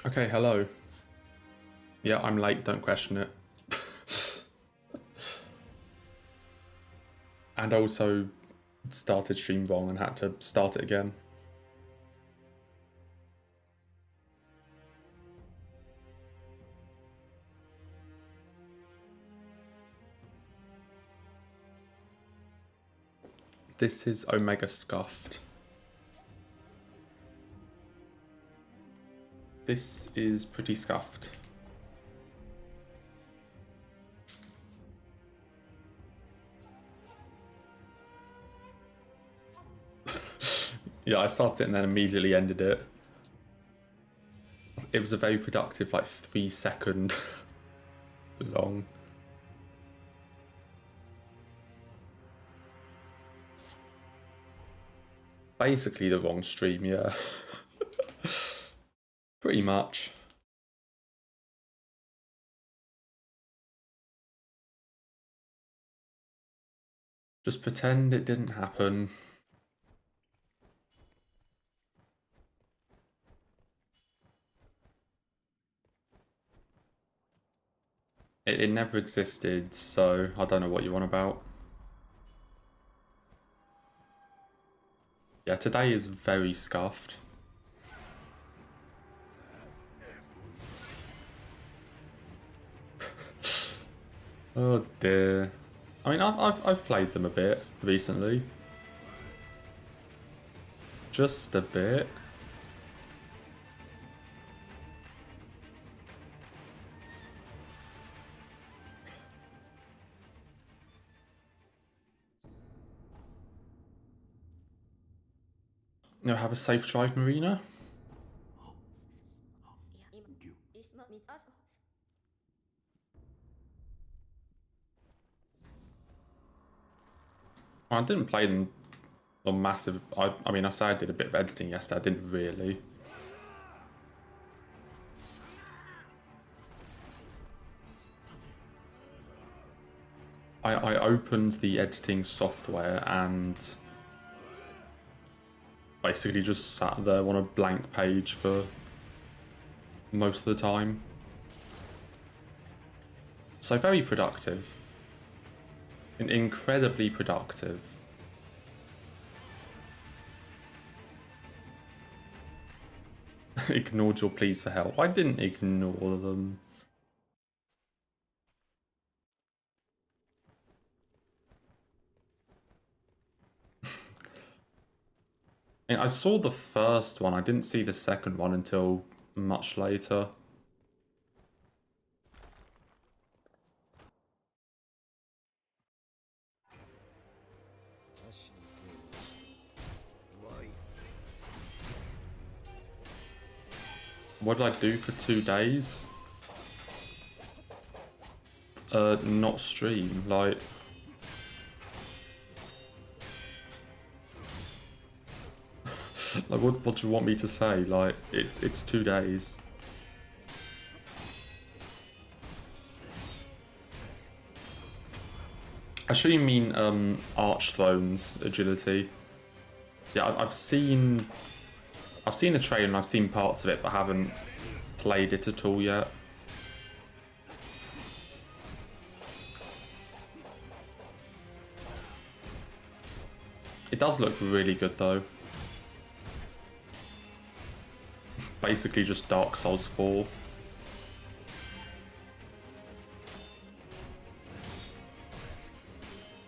Okay, hello. Yeah, I'm late, don't question it. And also started stream wrong and had to start it again. This is Omega Scuffed. This is pretty scuffed. Yeah, I started it and then immediately ended it. It was a very productive, like 3-second long. Basically the wrong stream, yeah. Pretty much. Just pretend it didn't happen. It never existed, so I don't know what you're on about. Yeah, today is very scuffed. Oh dear. I mean, I've played them a bit recently. Just a bit. You know, have a safe drive, Marina. I didn't play them on massive. I mean, I say I did a bit of editing yesterday. I didn't really. I opened the editing software and basically just sat there on a blank page for most of the time. So very productive. Incredibly productive. Ignored your pleas for help. I didn't ignore them. I saw the first one. I didn't see the second one until much later. What did I do for 2 days? Not stream, like... like, what do you want me to say? Like, it's 2 days. I sure you mean, Archthrone's agility. Yeah, I've seen the trailer and I've seen parts of it, but haven't played it at all yet. It does look really good though. Basically just Dark Souls 4.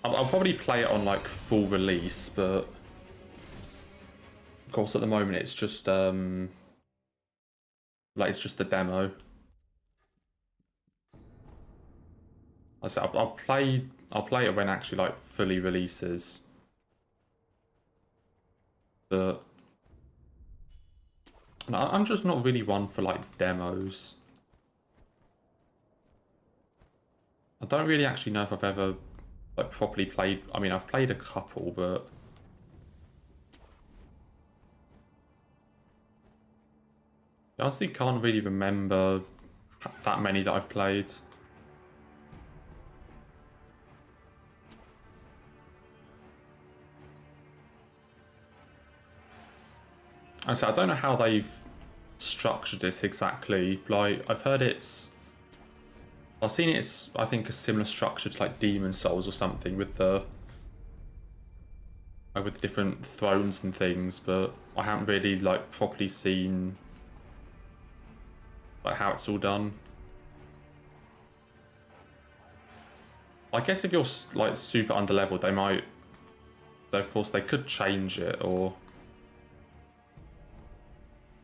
I'll probably play it on like full release, but of course at the moment it's just like it's just the demo. I said I'll play it when actually like fully releases. But I'm just not really one for like demos. I don't really actually know if I've ever like properly played. I mean, I've played a couple, but I honestly can't really remember that many that I've played. I said I don't know how they've structured it exactly. Like, I've seen it's, I think, a similar structure to like Demon Souls or something with the different thrones and things, but I haven't really like properly seen like how it's all done. I guess if you're like super underleveled, they might, of course, they could change it or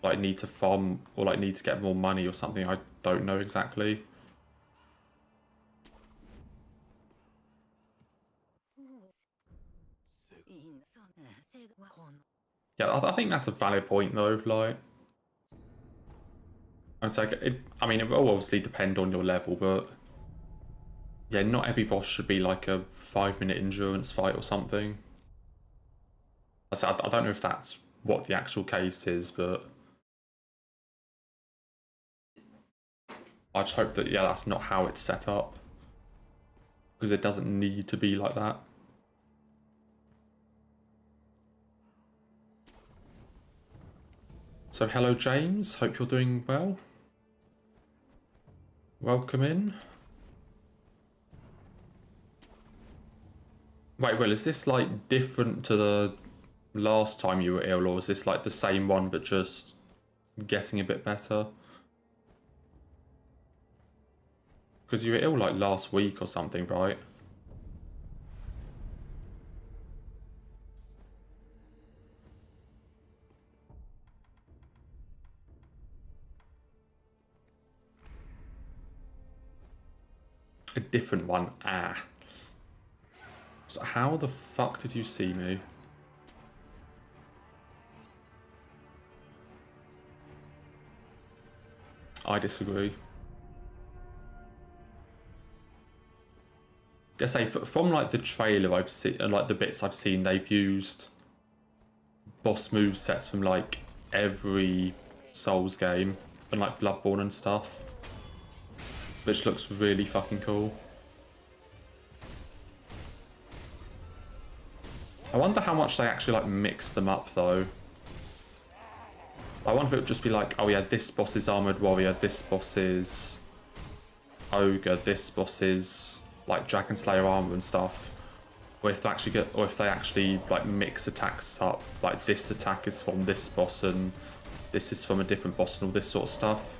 like need to farm or like need to get more money or something. I don't know exactly. Yeah, I think that's a valid point though. Like, it's like I mean, it will obviously depend on your level, but yeah, not every boss should be like a 5-minute endurance fight or something. I don't know if that's what the actual case is, but I just hope that, yeah, that's not how it's set up, because it doesn't need to be like that. So hello James, hope you're doing well. Welcome in. Wait, Will, is this like different to the last time you were ill, or is this like the same one but just getting a bit better? Because you were ill like last week or something, right? A different one, ah. So how the fuck did you see me? I disagree. I say from like the trailer I've seen, like the bits I've seen, they've used boss move sets from like every Souls game and like Bloodborne and stuff, which looks really fucking cool. I wonder how much they actually like mix them up though. I wonder if it would just be like, oh yeah, this boss is Armored Warrior, this boss is Ogre, this boss is like Dragon Slayer armor and stuff. Or if they actually like mix attacks up, like this attack is from this boss and this is from a different boss and all this sort of stuff.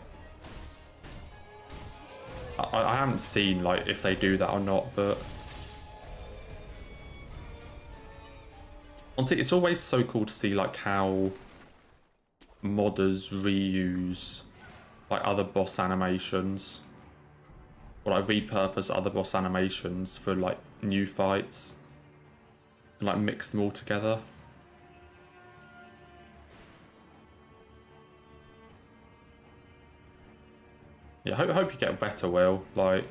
I haven't seen like if they do that or not, but honestly, it's always so cool to see like how modders reuse like other boss animations or like repurpose other boss animations for like new fights and like mix them all together. Yeah, hope you get better, Will. Like,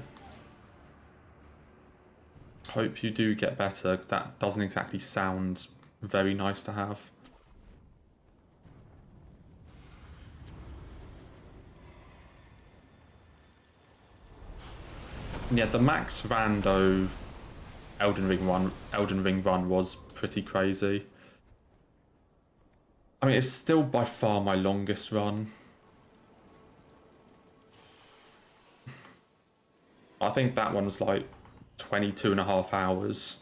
hope you do get better, because that doesn't exactly sound very nice to have. Yeah, the max rando Elden Ring run was pretty crazy. I mean, it's still by far my longest run. I think that one was like 22.5 hours.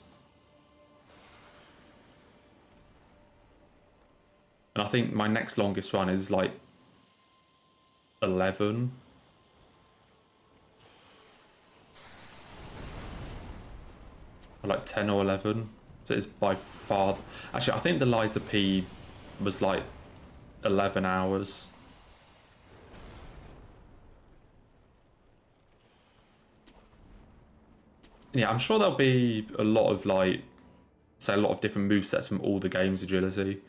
And I think my next longest run is like 11. Or like 10 or 11. So it's by far... Actually, I think the Liza P was like 11 hours. Yeah, I'm sure there'll be a lot of like, say, a lot of different movesets from all the games' agility.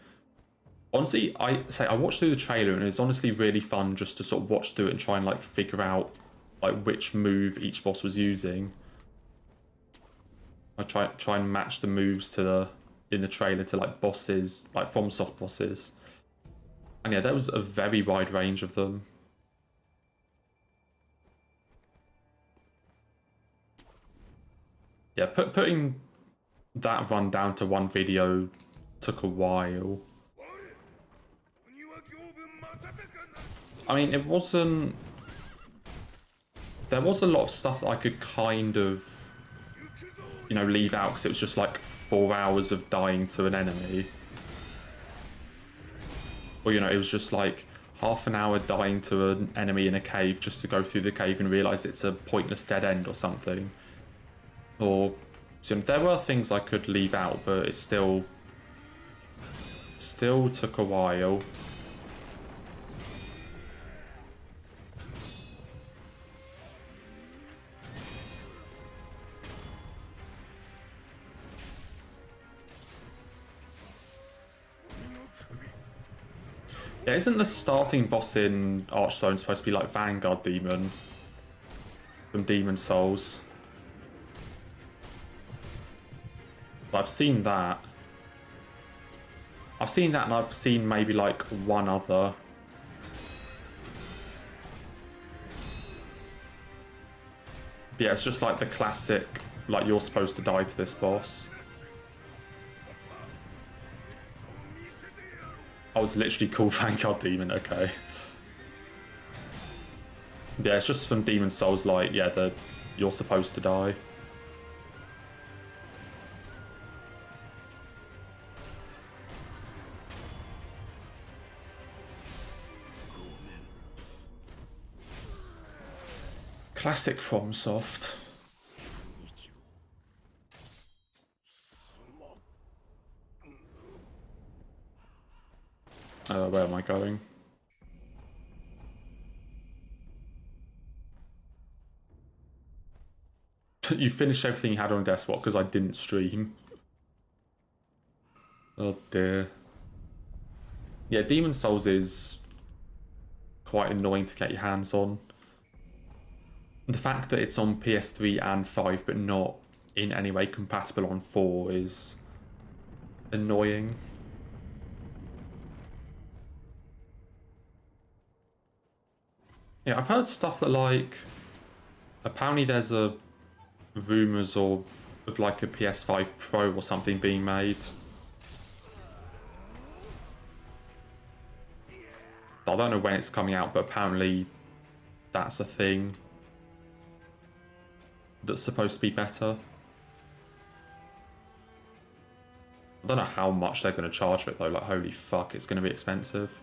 Honestly, I watched through the trailer and it's honestly really fun just to sort of watch through it and try and like figure out like which move each boss was using. I try and match the moves to in the trailer to like bosses, like FromSoft bosses. And yeah, there was a very wide range of them. Yeah, putting that run down to one video took a while. I mean, it wasn't... There was a lot of stuff that I could kind of, you know, leave out because it was just like 4 hours of dying to an enemy. Or, you know, it was just like half an hour dying to an enemy in a cave just to go through the cave and realise it's a pointless dead end or something. Or, so there were things I could leave out, but it still took a while. Yeah, isn't the starting boss in Archthrone supposed to be like Vanguard Demon from Demon Souls? But I've seen that. I've seen that, and I've seen maybe like one other. But yeah, it's just like the classic, like you're supposed to die to this boss. Oh, it's literally called Vanguard Demon, okay. Yeah, it's just from Demon Souls, like, yeah, you're supposed to die. Classic FromSoft. Where am I going? You finished everything you had on Despot because I didn't stream. Oh dear. Yeah, Demon Souls is quite annoying to get your hands on. The fact that it's on PS3 and 5 but not in any way compatible on 4 is annoying. Yeah, I've heard stuff that, like, apparently there's rumours of like a PS5 Pro or something being made. I don't know when it's coming out, but apparently that's a thing that's supposed to be better. I don't know how much they're going to charge for it though, like holy fuck, it's going to be expensive.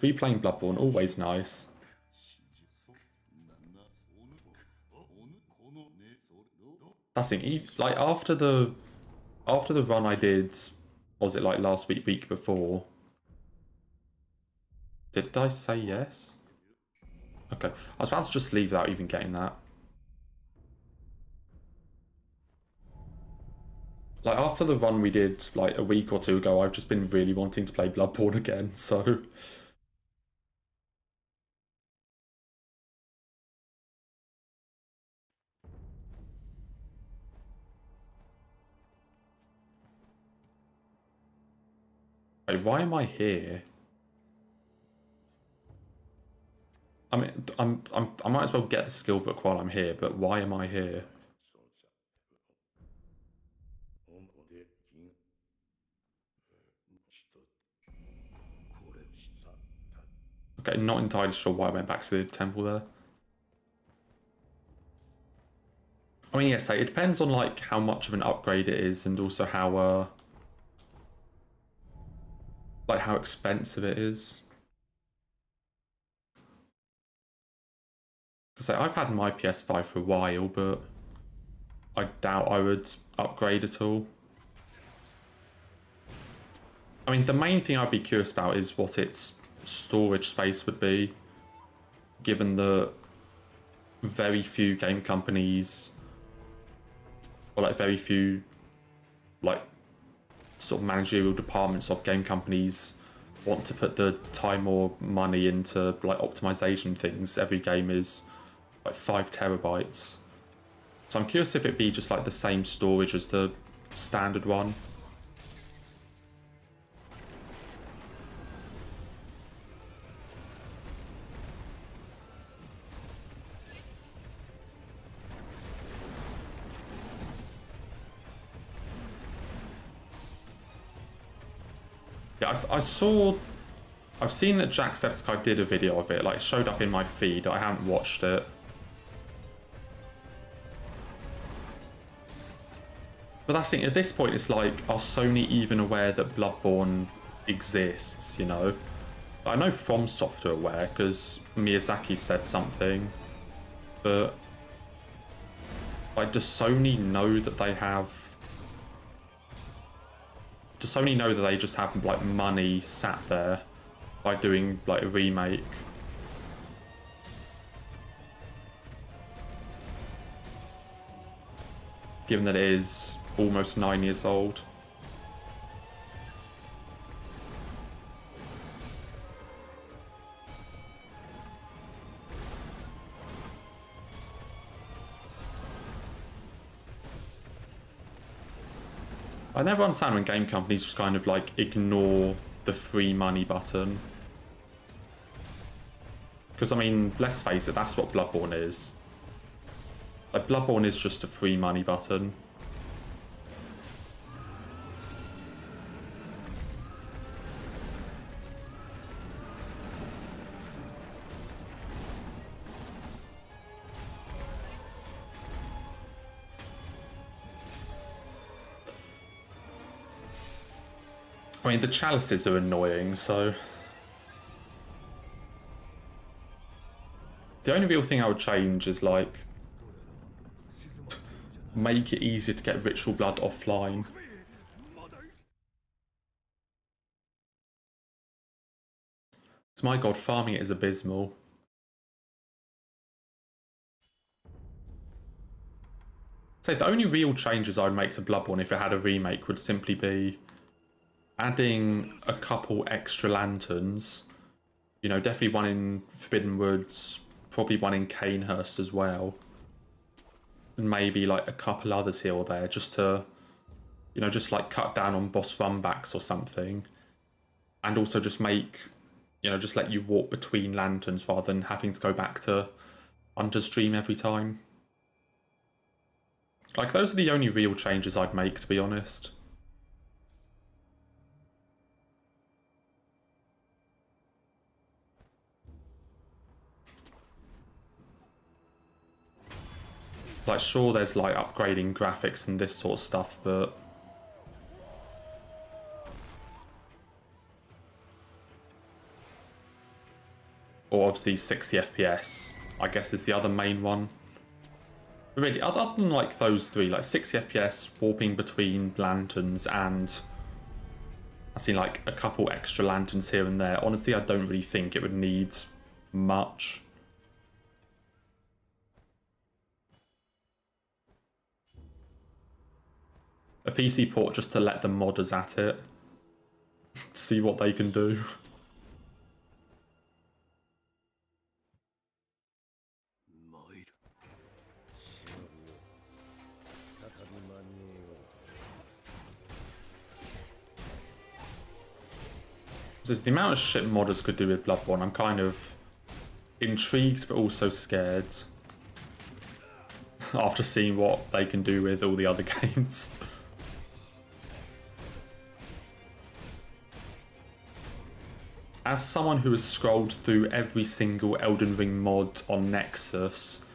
Replaying Bloodborne, always nice. That's the thing, like after the run I did, what was it like last week before? Did I say yes? Okay, I was about to just leave without even getting that. Like after the run we did like a week or two ago, I've just been really wanting to play Bloodborne again, so... Wait, why am I here? I mean, I might as well get the skill book while I'm here, but why am I here? Okay, not entirely sure why I went back to the temple there. I mean, yes, it depends on like how much of an upgrade it is, and also how like how expensive it is. Because like, I've had my PS5 for a while, but I doubt I would upgrade at all. I mean, the main thing I'd be curious about is what its storage space would be, given that very few game companies, or like very few like sort of managerial departments of game companies want to put the time or money into like optimization things. Every game is like 5 terabytes. So I'm curious if it'd be just like the same storage as the standard one. Yeah, I saw... I've seen that Jacksepticeye did a video of it. Like, it showed up in my feed. I haven't watched it. But that's the thing. At this point, it's like, are Sony even aware that Bloodborne exists, you know? I know FromSoft are aware, because Miyazaki said something. But... like, does Sony know that they have... does Sony know that they just have, like, money sat there by doing, like, a remake? Given that it is almost 9 years old. I never understand when game companies just kind of like ignore the free money button. Because I mean, let's face it, that's what Bloodborne is. Like, Bloodborne is just a free money button. I mean, the chalices are annoying, so... the only real thing I would change is, like... make it easier to get Ritual Blood offline. Because, my god, farming it is abysmal. So the only real changes I would make to Bloodborne if it had a remake would simply be... adding a couple extra lanterns. You know, definitely one in Forbidden Woods, probably one in Canehurst as well. And maybe like a couple others here or there, just to, you know, just like cut down on boss runbacks or something. And also just make, you know, just let you walk between lanterns rather than having to go back to Hunter's Dream every time. Like, those are the only real changes I'd make, to be honest. Like, sure, there's, like, upgrading graphics and this sort of stuff, but... or obviously 60 FPS, I guess, is the other main one. But really, other than, like, those three, like, 60 FPS, warping between lanterns, and... I've seen, like, a couple extra lanterns here and there. Honestly, I don't really think it would need much. A PC port just to let the modders at it. See what they can do. So the amount of shit modders could do with Bloodborne, I'm kind of intrigued but also scared. After seeing what they can do with all the other games. As someone who has scrolled through every single Elden Ring mod on Nexus,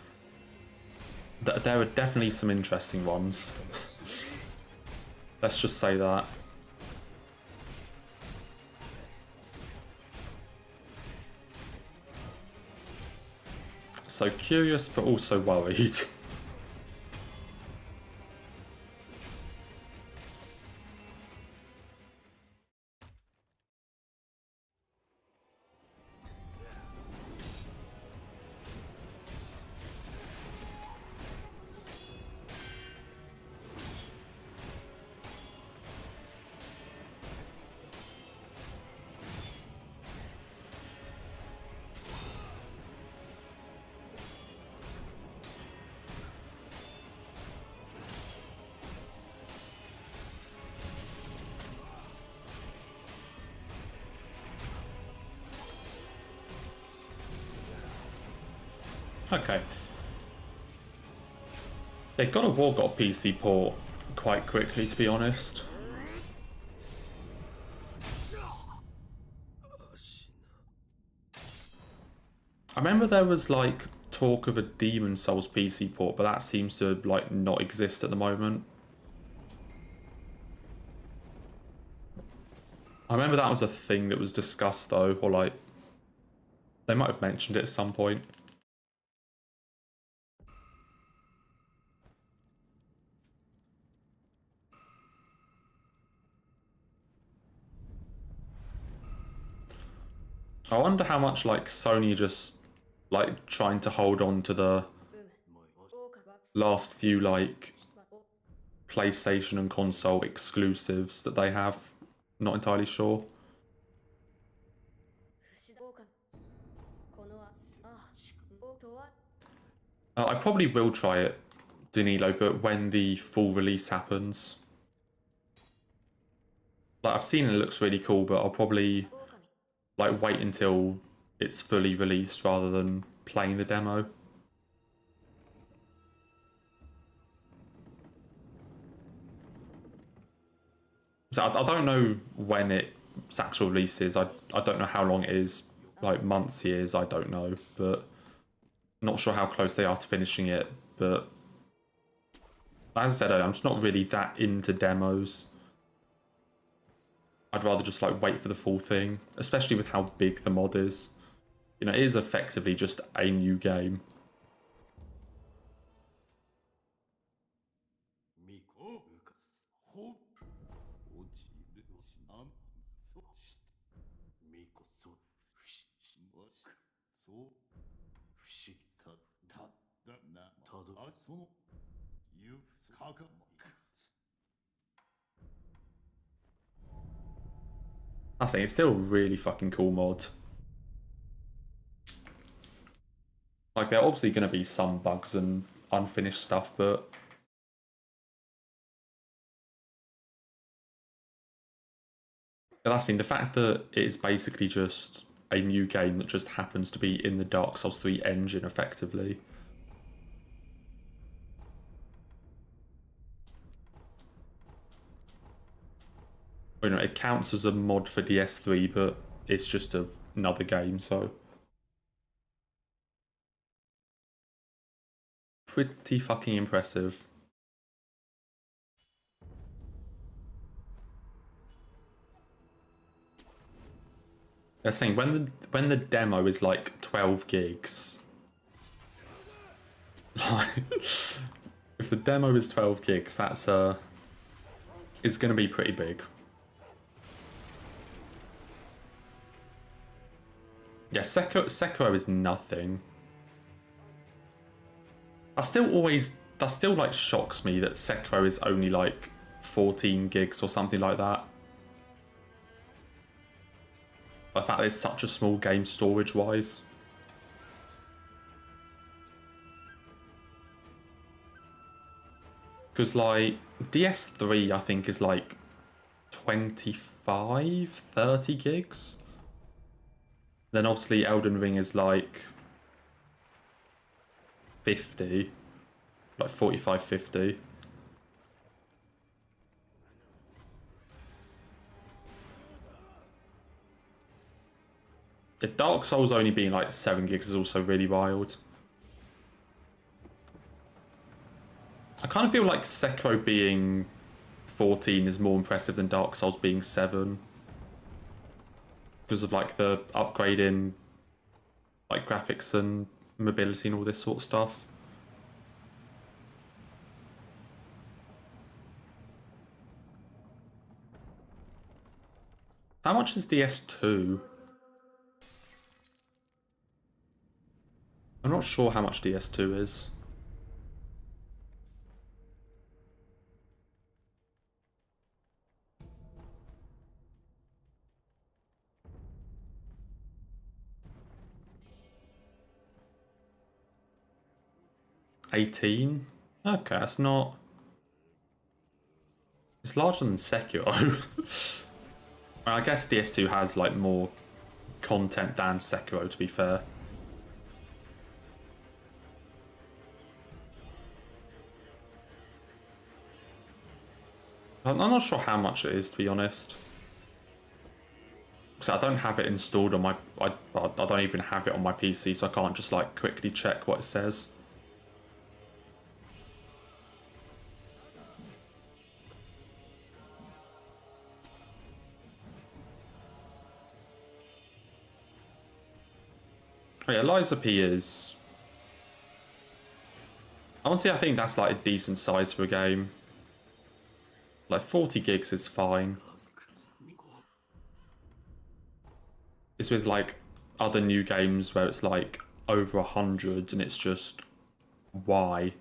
there are definitely some interesting ones. Let's just say that. So curious, but also worried. Okay. They God of War got a PC port quite quickly, to be honest. I remember there was like talk of a Demon Souls PC port, but that seems to like not exist at the moment. I remember that was a thing that was discussed though, or like they might have mentioned it at some point. I wonder how much like Sony just like trying to hold on to the last few like PlayStation and console exclusives that they have. Not entirely sure. I probably will try it, Danilo, but when the full release happens. Like I've seen it looks really cool, but I'll probably like wait until it's fully released rather than playing the demo. So I don't know when its actual release is. I don't know how long it is, like months, years, I don't know, but not sure how close they are to finishing it. But as I said earlier, I'm just not really that into demos. I'd rather just like wait for the full thing, especially with how big the mod is. You know, it is effectively just a new game. I think it's still a really fucking cool mod. Like, there are obviously going to be some bugs and unfinished stuff, but that's the fact that it is basically just a new game that just happens to be in the Dark Souls 3 engine, effectively. You know, it counts as a mod for DS3, but it's just another game, so pretty fucking impressive. They're saying when the demo is like 12 gigs, like if the demo is 12 gigs, that's is going to be pretty big. Yeah, Sekiro is nothing. That still like shocks me that Sekiro is only like 14 gigs or something like that. The fact that it's such a small game storage-wise. Because like DS3 I think is like 25, 30 gigs. Then obviously Elden Ring is like 50, like 45, 50. The Dark Souls only being like 7 gigs is also really wild. I kind of feel like Sekiro being 14 is more impressive than Dark Souls being 7. Because of like the upgrade in like graphics and mobility and all this sort of stuff. How much is DS2? I'm not sure how much DS2 is. $18? Okay, that's not... It's larger than Sekiro. I guess DS2 has like more content than Sekiro, to be fair. I'm not sure how much it is, to be honest. So I don't have it installed on my... I don't even have it on my PC, so I can't just like quickly check what it says. Oh yeah, Liza P is... Honestly, I think that's like a decent size for a game. Like 40 gigs is fine. It's with like other new games where it's like over 100 and it's just why?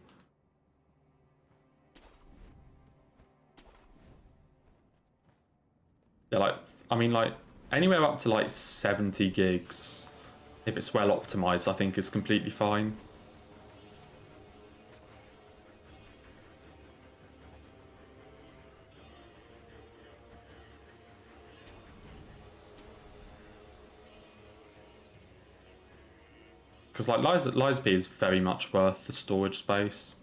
Yeah, like I mean like anywhere up to like 70 gigs, if it's well optimized, I think is completely fine. Because like Liza P is very much worth the storage space.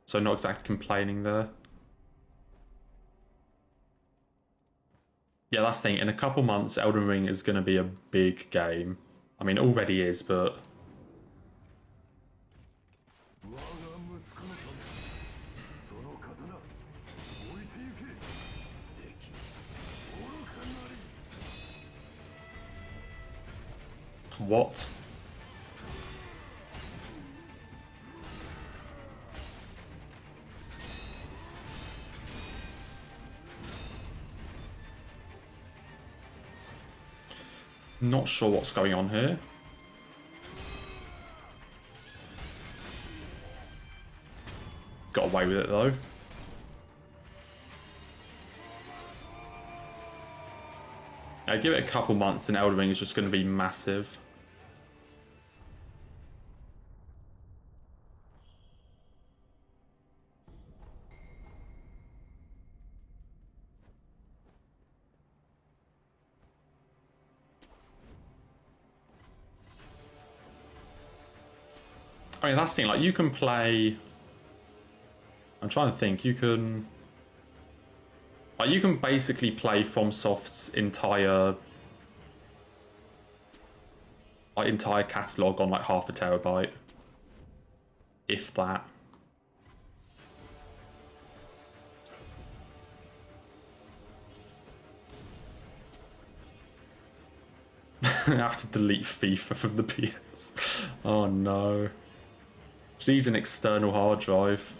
So not exactly complaining there. Yeah, that's the thing. In a couple months, Elden Ring is going to be a big game. I mean, it already is, but... What? Not sure what's going on here. Got away with it though. Yeah, give it a couple months and Elden Ring is just going to be massive. I mean, that's the thing, like, you can play... I'm trying to think, you can... Like, you can basically play FromSoft's entire catalogue on, like, half a terabyte. If that. I have to delete FIFA from the PS. Oh, no. Just need an external hard drive.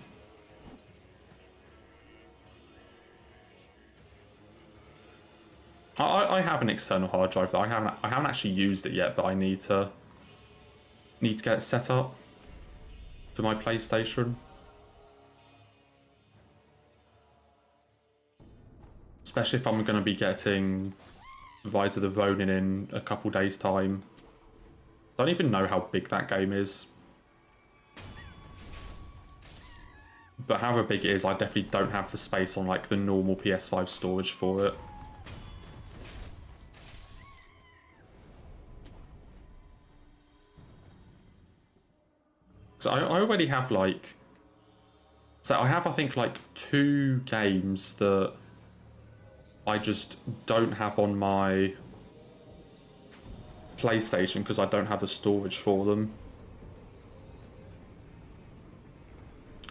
I have an external hard drive that I haven't actually used it yet, but I need to get it set up for my PlayStation. Especially if I'm going to be getting Rise of the Ronin in a couple days' time. I don't even know how big that game is. But however big it is, I definitely don't have the space on like the normal PS5 storage for it. So I already have like... So I have, I think, like 2 games that I just don't have on my PlayStation because I don't have the storage for them.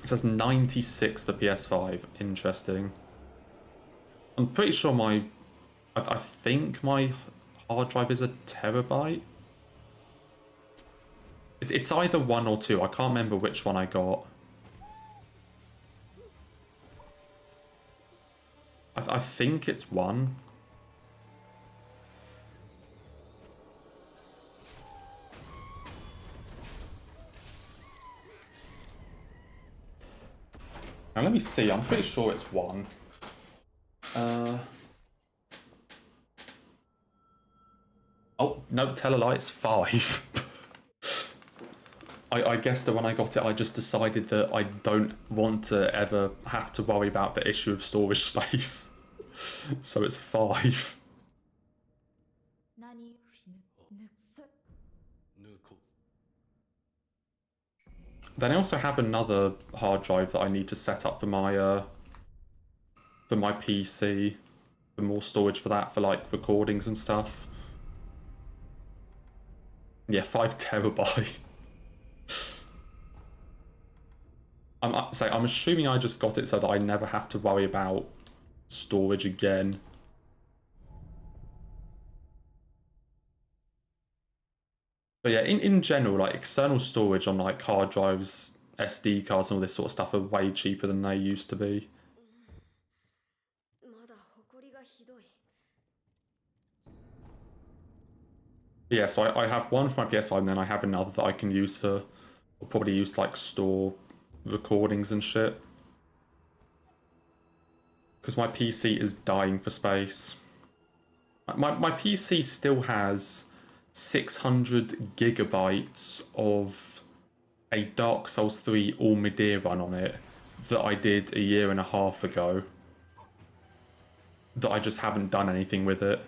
It says 96 for PS5. Interesting. I'm pretty sure I think my hard drive is a terabyte. It's either 1 or 2. I can't remember which one I got. I think it's 1. Now let me see. I'm pretty sure it's 1. Oh, no, tell a lie, it's 5. I guess that when I got it, I just decided that I don't want to ever have to worry about the issue of storage space. So it's 5. Then I also have another hard drive that I need to set up for my PC. for more storage for that, for like recordings and stuff. Yeah, 5 terabyte. I'm assuming I just got it so that I never have to worry about storage again. But yeah, in general, like external storage on like hard drives, SD cards, and all this sort of stuff are way cheaper than they used to be. Yeah, so I have one for my PS5, and then I have another that I can use for, I'll probably use to like store recordings and shit. Because my PC is dying for space. My PC still has 600 gigabytes of a Dark Souls 3 all-Midir run on it that I did a year and a half ago. That I just haven't done anything with it.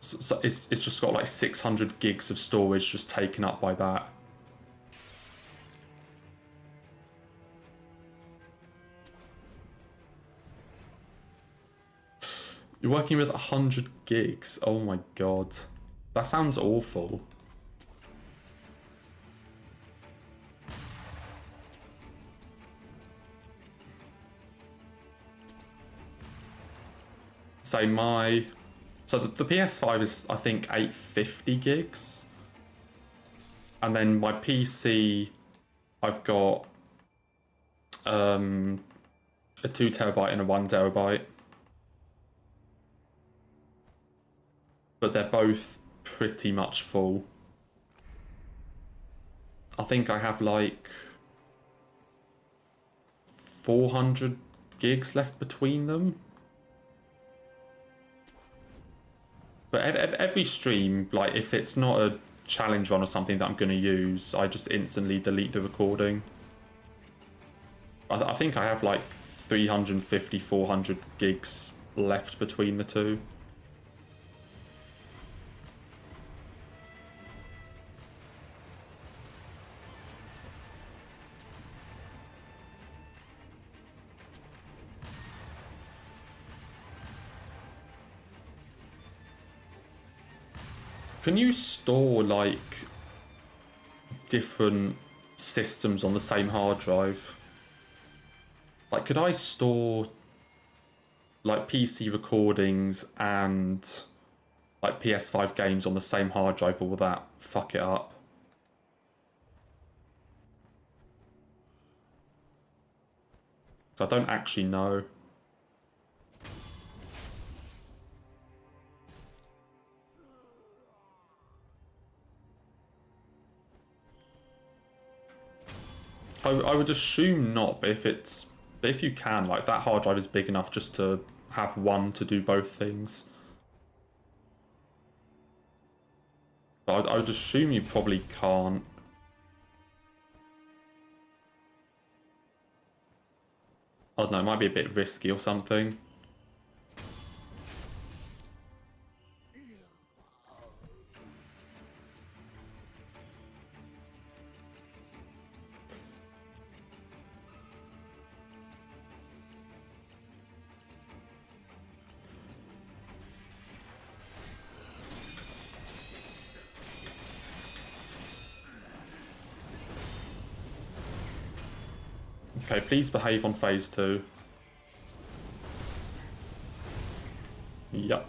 So it's just got like 600 gigs of storage just taken up by that. You're working with 100 gigs? Oh my god. That sounds awful. So the PS5 is, I think, 850 gigs. And then my PC, I've got a 2 terabyte and a 1 terabyte. But they're both pretty much full. I think I have like 400 gigs left between them. But every stream, like if it's not a challenge run or something that I'm going to use, I just instantly delete the recording. I think I have like 350, 400 gigs left between the two. Can you store like different systems on the same hard drive? Like, could I store like PC recordings and like PS5 games on the same hard drive, or will that fuck it up? I don't actually know. I would assume not, but if you can, like that hard drive is big enough just to have one to do both things. But I would assume you probably can't. I don't know, it might be a bit risky or something. Okay, please behave on phase 2. Yup.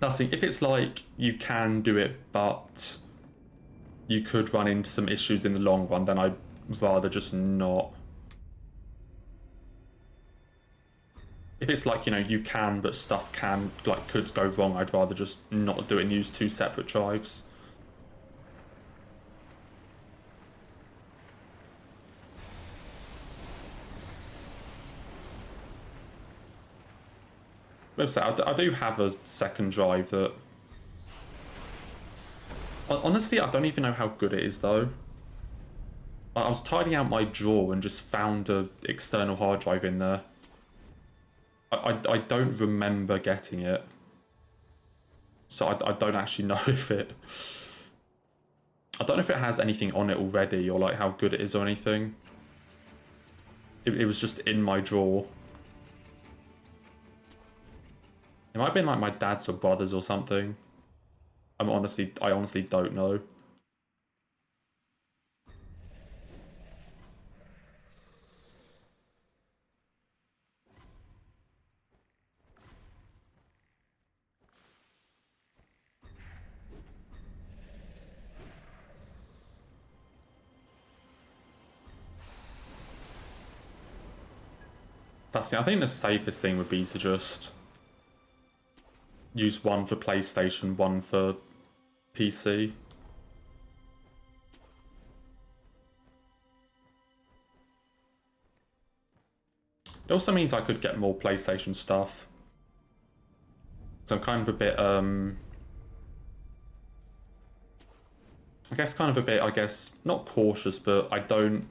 Nothing. If it's like you can do it, but you could run into some issues in the long run, then I'd rather just not. If it's like, you know, you can, but stuff can, like, could go wrong, I'd rather just not do it and use 2 separate drives. I do have a second drive that... Honestly, I don't even know how good it is, though. I was tidying out my drawer and just found an external hard drive in there. I don't remember getting it. So I don't actually know if it I don't know if it has anything on it already or like how good it is or anything. It was just in my drawer. It might have been like my dad's or brother's or something. I honestly don't know. I think the safest thing would be to just use one for PlayStation, one for PC. It also means I could get more PlayStation stuff. So I'm kind of a bit, I guess, not cautious, but I don't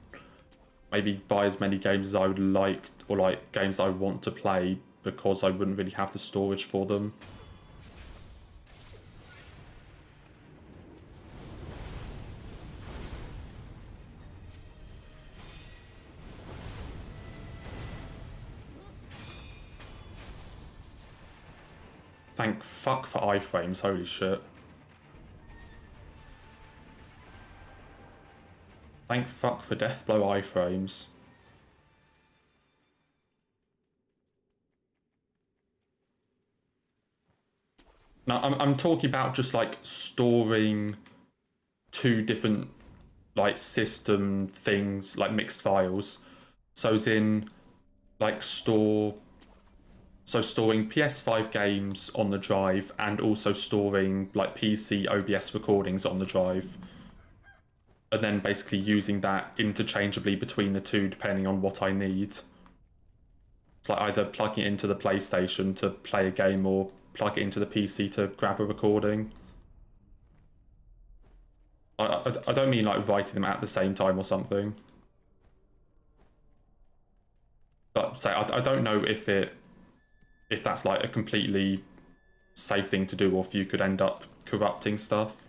maybe buy as many games as I would like, or like games I want to play, because I wouldn't really have the storage for them. Thank fuck for iframes, holy shit. Thank fuck for Deathblow iframes. Now, I'm talking about just like storing two different like system things, like mixed files. So as in like storing PS5 games on the drive and also storing like PC OBS recordings on the drive. And then basically using that interchangeably between the two depending on what I need. It's like either plugging it into the PlayStation to play a game or plug it into the PC to grab a recording. I don't mean like writing them at the same time or something. But say I don't know if that's like a completely safe thing to do or if you could end up corrupting stuff.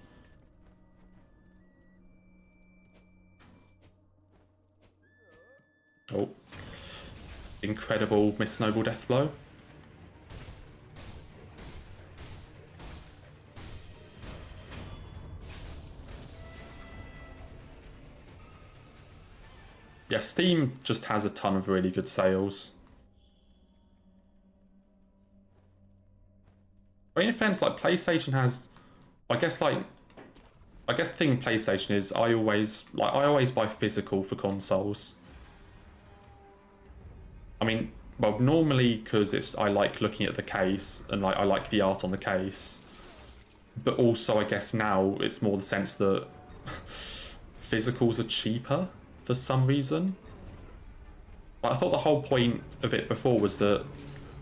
Oh. Incredible Miss Noble Deathblow. Yeah, Steam just has a ton of really good sales. I mean, in fairness, like PlayStation has, I guess the thing with PlayStation is I always buy physical for consoles. I mean, well, normally because I like looking at the case and like I like the art on the case, but also I guess now it's more the sense that physicals are cheaper for some reason. Like, I thought the whole point of it before was that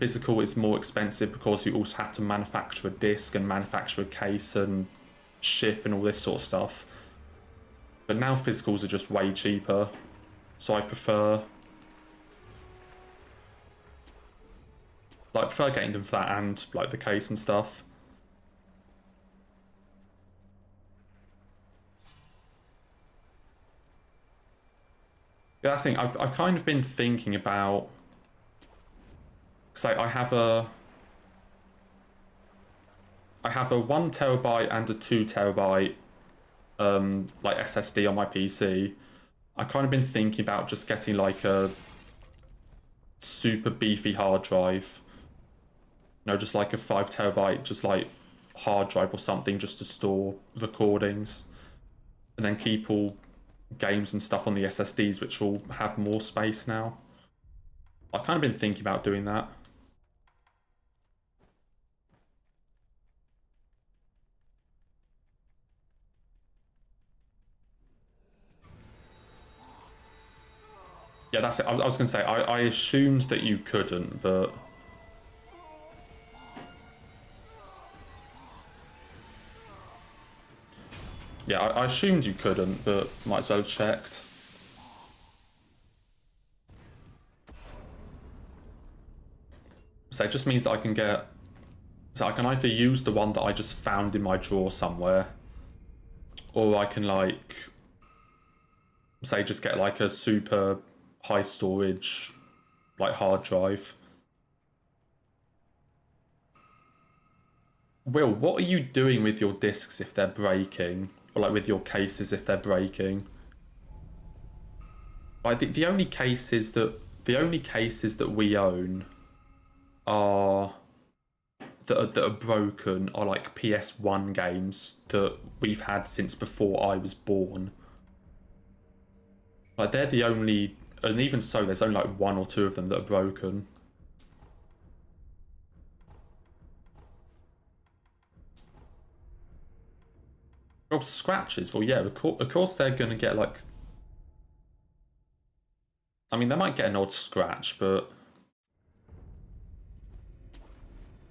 physical is more expensive because you also have to manufacture a disc and manufacture a case and ship and all this sort of stuff. But now physicals are just way cheaper, so I prefer getting them for that and like the case and stuff. Yeah, that's the thing. I've kind of been thinking about. So I have a 1 terabyte and a 2 terabyte like SSD on my PC. I've kind of been thinking about just getting like a super beefy hard drive. You know, just like a 5 terabyte just like hard drive or something just to store recordings. And then keep all games and stuff on the SSDs, which will have more space now. I've kind of been thinking about doing that. Yeah, that's it. I was going to say, I assumed that you couldn't, but... Yeah, I assumed you couldn't, but might as well have checked. So it just means that I can get... So I can either use the one that I just found in my drawer somewhere, or I can like, say, just get like a super high storage, like hard drive. Will, what are you doing with your discs if they're breaking? Or like with your cases if they're breaking? Like the only cases that we own are that are broken are like PS1 games that we've had since before I was born. Like they're the only, and even so, there's only like one or two of them that are broken. Oh, scratches. Well, yeah, of course they're gonna get like. I mean, they might get an odd scratch, but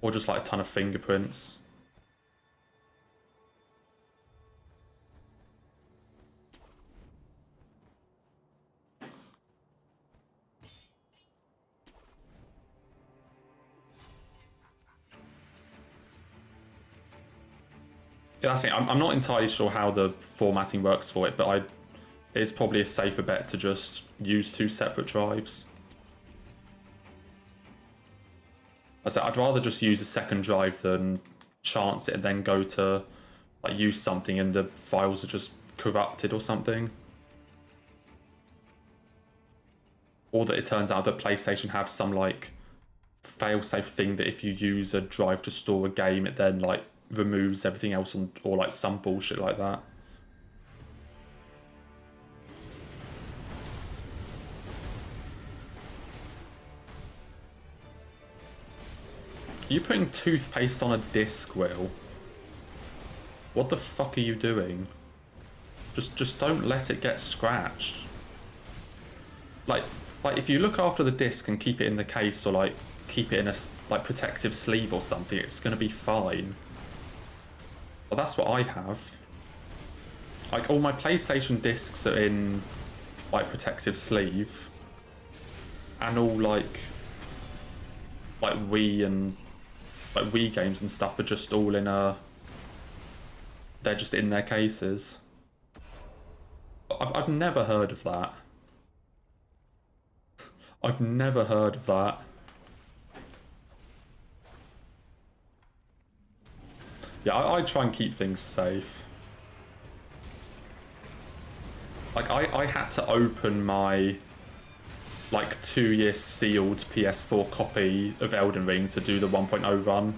or just like a ton of fingerprints. Yeah, that's it. I'm not entirely sure how the formatting works for it, but it's probably a safer bet to just use two separate drives. I said I'd rather just use a second drive than chance it and then go to like use something and the files are just corrupted or something. Or that it turns out that PlayStation have some like failsafe thing that if you use a drive to store a game, it then like removes everything else or like some bullshit like that. Are you putting toothpaste on a disc, Will? What the fuck are you doing? Just don't let it get scratched. Like if you look after the disc and keep it in the case or like keep it in a like protective sleeve or something, it's gonna be fine. Well, that's what I have. Like all my PlayStation discs are in like protective sleeve, and all like Wii and like Wii games and stuff are just all in a. They're just in their cases. I've never heard of that. I've never heard of that. Yeah, I try and keep things safe. Like, I had to open my, like, 2-year sealed PS4 copy of Elden Ring to do the 1.0 run.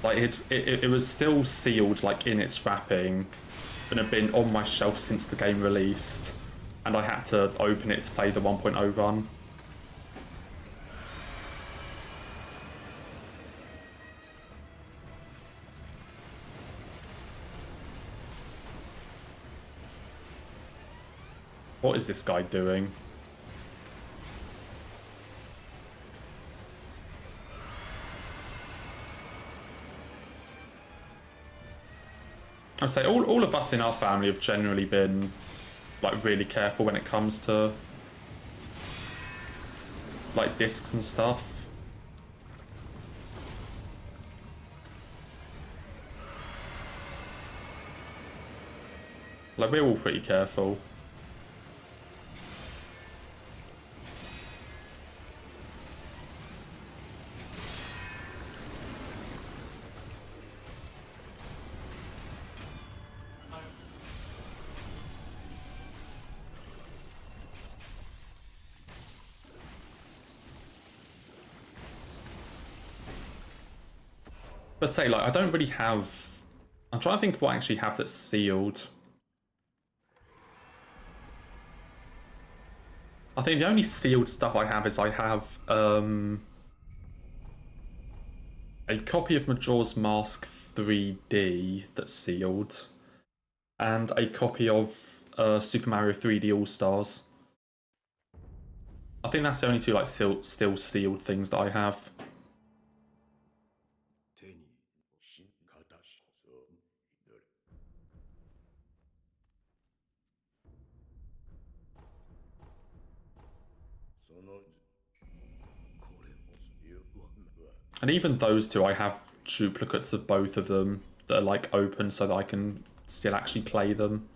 Like, it was still sealed, like, in its wrapping, and had been on my shelf since the game released, and I had to open it to play the 1.0 run. What is this guy doing? I'd say all of us in our family have generally been like really careful when it comes to like discs and stuff. Like we're all pretty careful. But say, like, I don't really have. I'm trying to think of what I actually have that's sealed. I think the only sealed stuff I have is I have a copy of Majora's Mask 3D that's sealed, and a copy of Super Mario 3D All Stars. I think that's the only two like still sealed things that I have. And even those two, I have duplicates of both of them that are like open so that I can still actually play them.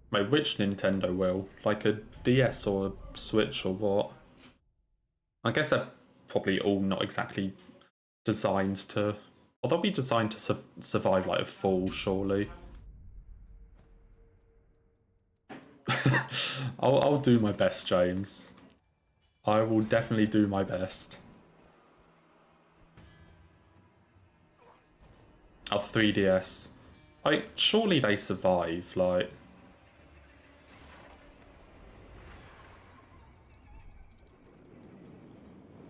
Wait, which Nintendo will? Like a DS or a Switch or what? I guess they're probably all not exactly designed to... Well, they'll be designed to survive like a fall, surely. I'll do my best, James. I will definitely do my best. Oh, 3DS. Like, surely they survive, like...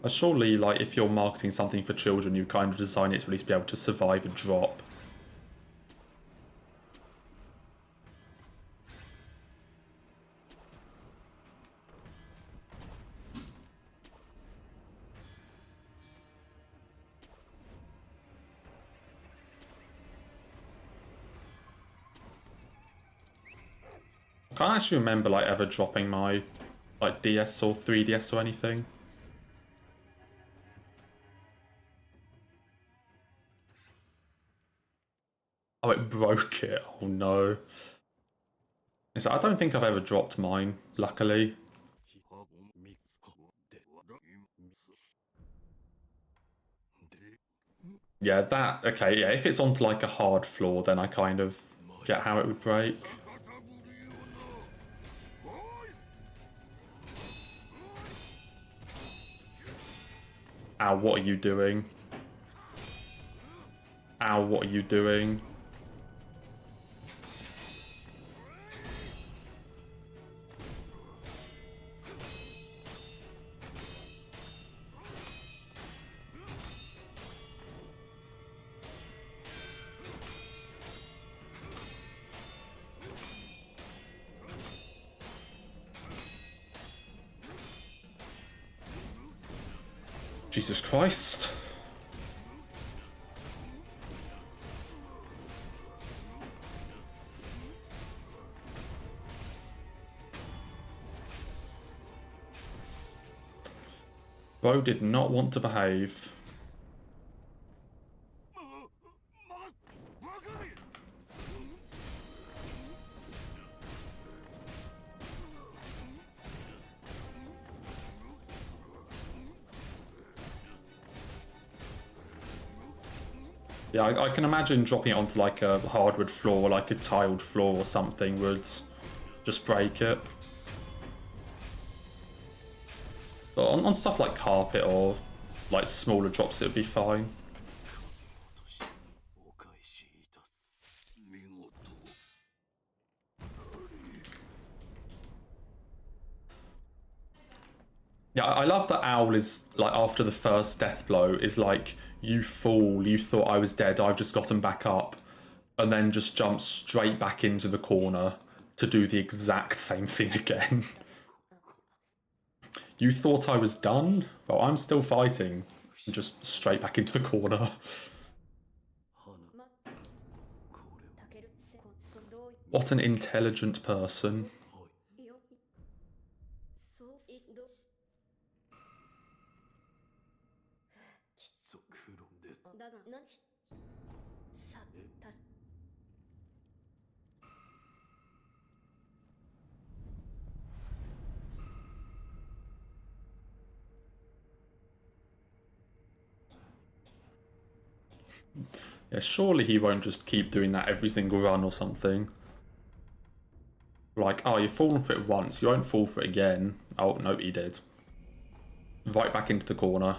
Surely, like, if you're marketing something for children, you kind of design it to at least be able to survive a drop. I can't actually remember, like, ever dropping my, like, DS or 3DS or anything. Oh, it broke it. Oh, no. So I don't think I've ever dropped mine, luckily. Yeah, that... Okay, yeah, if it's onto, like, a hard floor, then I kind of get how it would break. Ow, what are you doing? Ow, what are you doing? Jesus Christ. Bro did not want to behave. Yeah, I can imagine dropping it onto like a hardwood floor, like a tiled floor or something would just break it. But on stuff like carpet or like smaller drops, it would be fine. Yeah, I love that Owl is like after the first death blow is like, you fool, you thought I was dead, I've just gotten back up, and then just jumps straight back into the corner to do the exact same thing again. You thought I was done? Well, I'm still fighting. And just straight back into the corner. What an intelligent person. Yeah, surely he won't just keep doing that every single run or something. Like, oh, you've fallen for it once, you won't fall for it again. Oh, no, he did. Right back into the corner.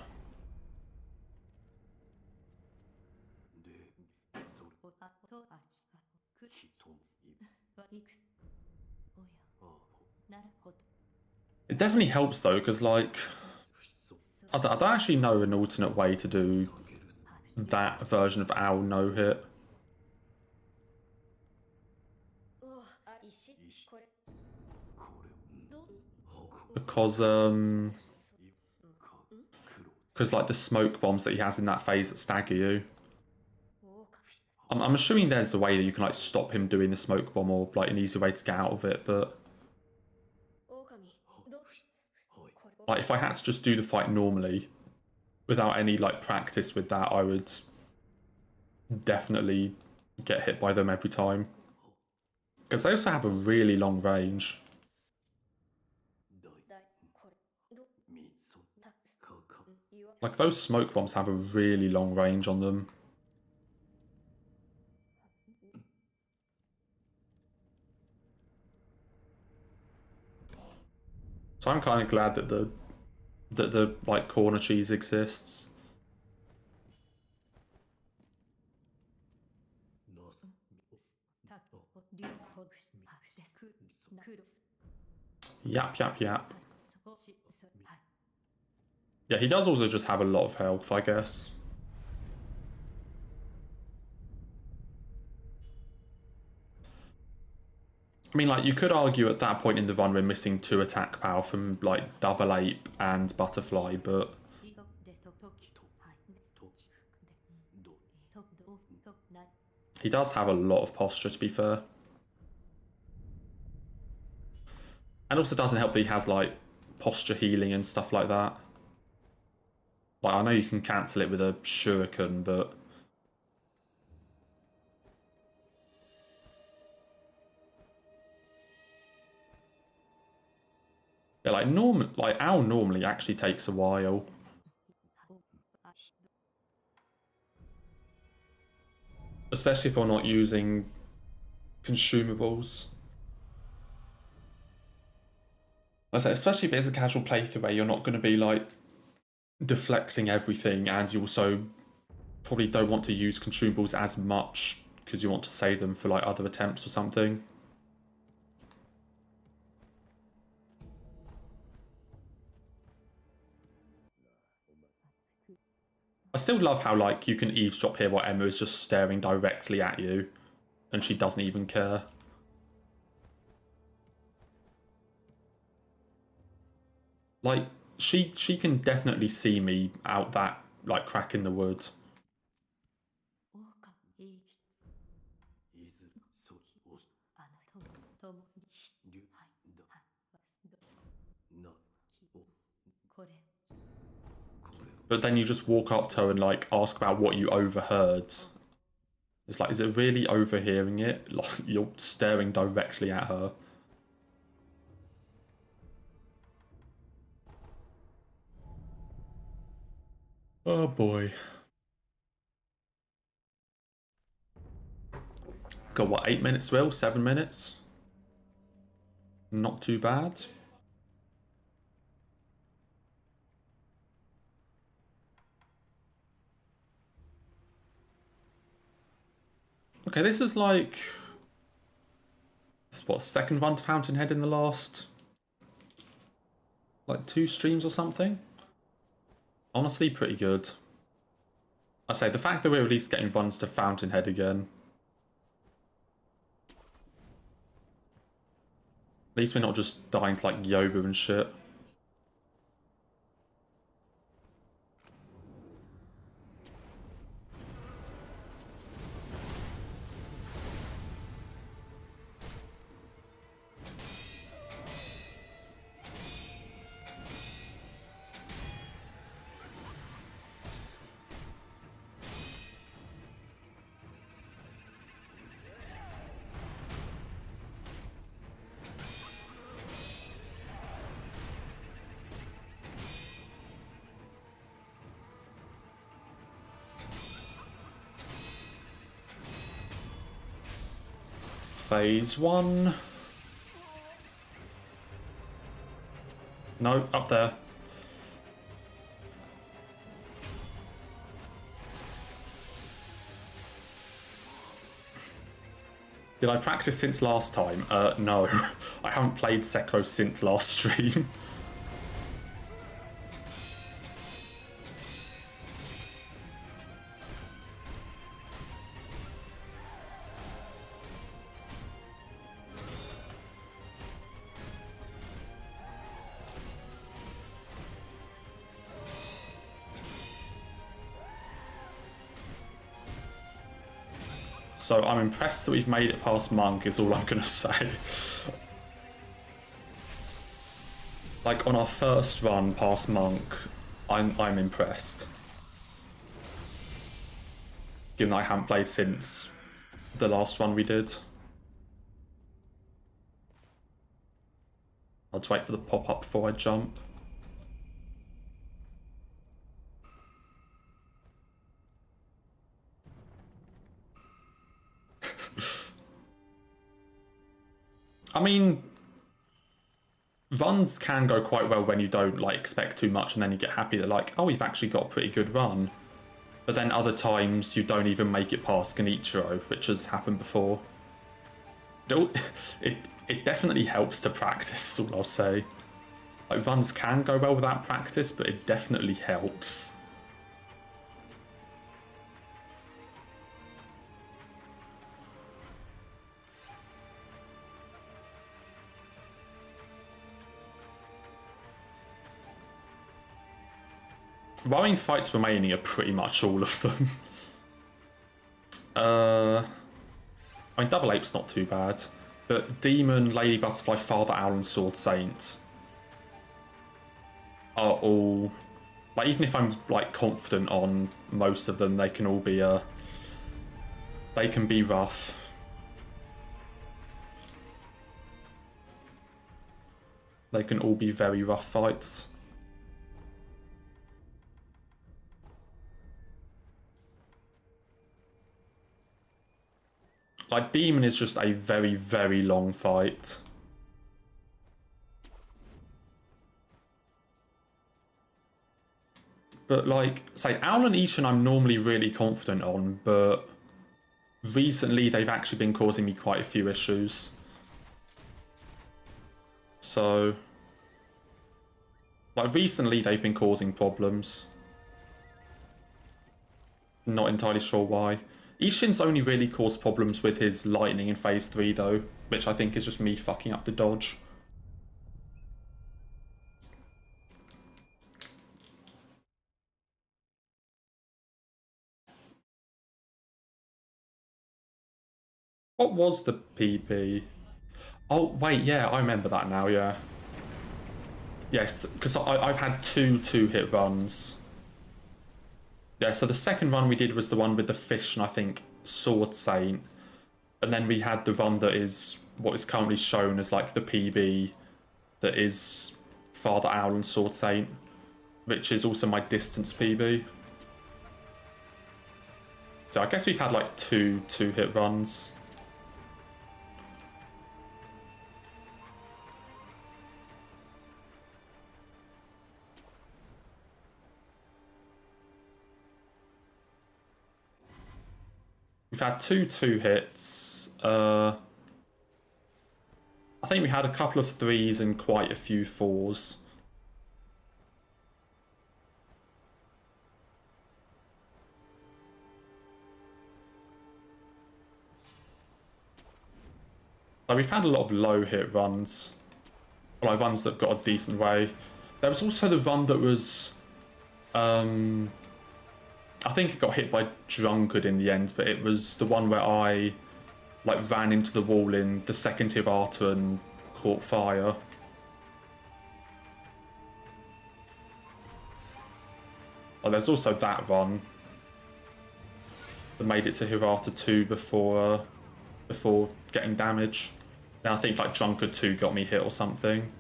It definitely helps though, because like, I don't actually know an alternate way to do that version of Owl no-hit. Because, Because like the smoke bombs that he has in that phase that stagger you. I'm assuming there's a way that you can like stop him doing the smoke bomb or like an easy way to get out of it, but like if I had to just do the fight normally without any like practice with that, I would definitely get hit by them every time. Because they also have a really long range. Like those smoke bombs have a really long range on them. So I'm kind of glad that the like corner cheese exists. Yap, yap, yap. Yeah, he does also just have a lot of health, I guess. I mean, like, you could argue at that point in the run we're missing 2 attack power from, like, Double Ape and Butterfly, but he does have a lot of posture, to be fair. And also doesn't help that he has, like, posture healing and stuff like that. Like, I know you can cancel it with a shuriken, but yeah, like Owl normally actually takes a while. Especially if we're not using consumables. I say, especially if it's a casual playthrough where you're not going to be like deflecting everything, and you also probably don't want to use consumables as much because you want to save them for like other attempts or something. I still love how like you can eavesdrop here while Emma is just staring directly at you and she doesn't even care. Like she can definitely see me out that like crack in the wood. But then you just walk up to her and like ask about what you overheard. It's like, is it really overhearing it? Like you're staring directly at her. Oh boy. Got what, 8 minutes, Will? 7 minutes? Not too bad. Okay, this is like... This is what, second run to Fountainhead in the last... like 2 streams or something? Honestly, pretty good. I say, the fact that we're at least getting runs to Fountainhead again. At least we're not just dying to like Yoba and shit. Phase 1. No, up there. Did I practice since last time? No. I haven't played Sekiro since last stream. So I'm impressed that we've made it past Monk is all I'm going to say. Like, on our first run past Monk, I'm impressed. Given that I haven't played since the last run we did. I'll just wait for the pop-up before I jump. I mean, runs can go quite well when you don't like expect too much and then you get happy that like, oh, we've actually got a pretty good run. But then other times you don't even make it past Genichiro, which has happened before. It definitely helps to practice, is all I'll say. Like, runs can go well without practice, but it definitely helps. Rowing fights remaining are pretty much all of them. I mean, Double Ape's not too bad, but Demon, Lady Butterfly, Father Owl, and Sword Saint are all... Like, even if I'm, like, confident on most of them, they can all be, they can be rough. They can all be very rough fights. Like, Demon is just a very, very long fight. But, like, say, Owl and Ishin I'm normally really confident on, but recently they've actually been causing me quite a few issues. So, like, recently they've been causing problems. Not entirely sure why. Ishin's only really caused problems with his lightning in phase 3 though, which I think is just me fucking up the dodge. What was the PB? Oh, wait, yeah, I remember that now, yeah. Yes, because I've had two hit runs. Yeah, so the second run we did was the one with the fish and I think Sword Saint. And then we had the run that is what is currently shown as like the PB that is Father Owl and Sword Saint, which is also my distance PB. So I guess we've had like two hit runs. We've had two hits. I think we had a couple of 3s and quite a few 4s. Like, we've had a lot of low hit runs. Or like runs that have got a decent way. There was also the run that was... I think it got hit by Drunkard in the end, but it was the one where I like ran into the wall in the second Hirata and caught fire. Oh, there's also that run that made it to Hirata 2 before getting damage. Then I think like Drunkard 2 got me hit or something.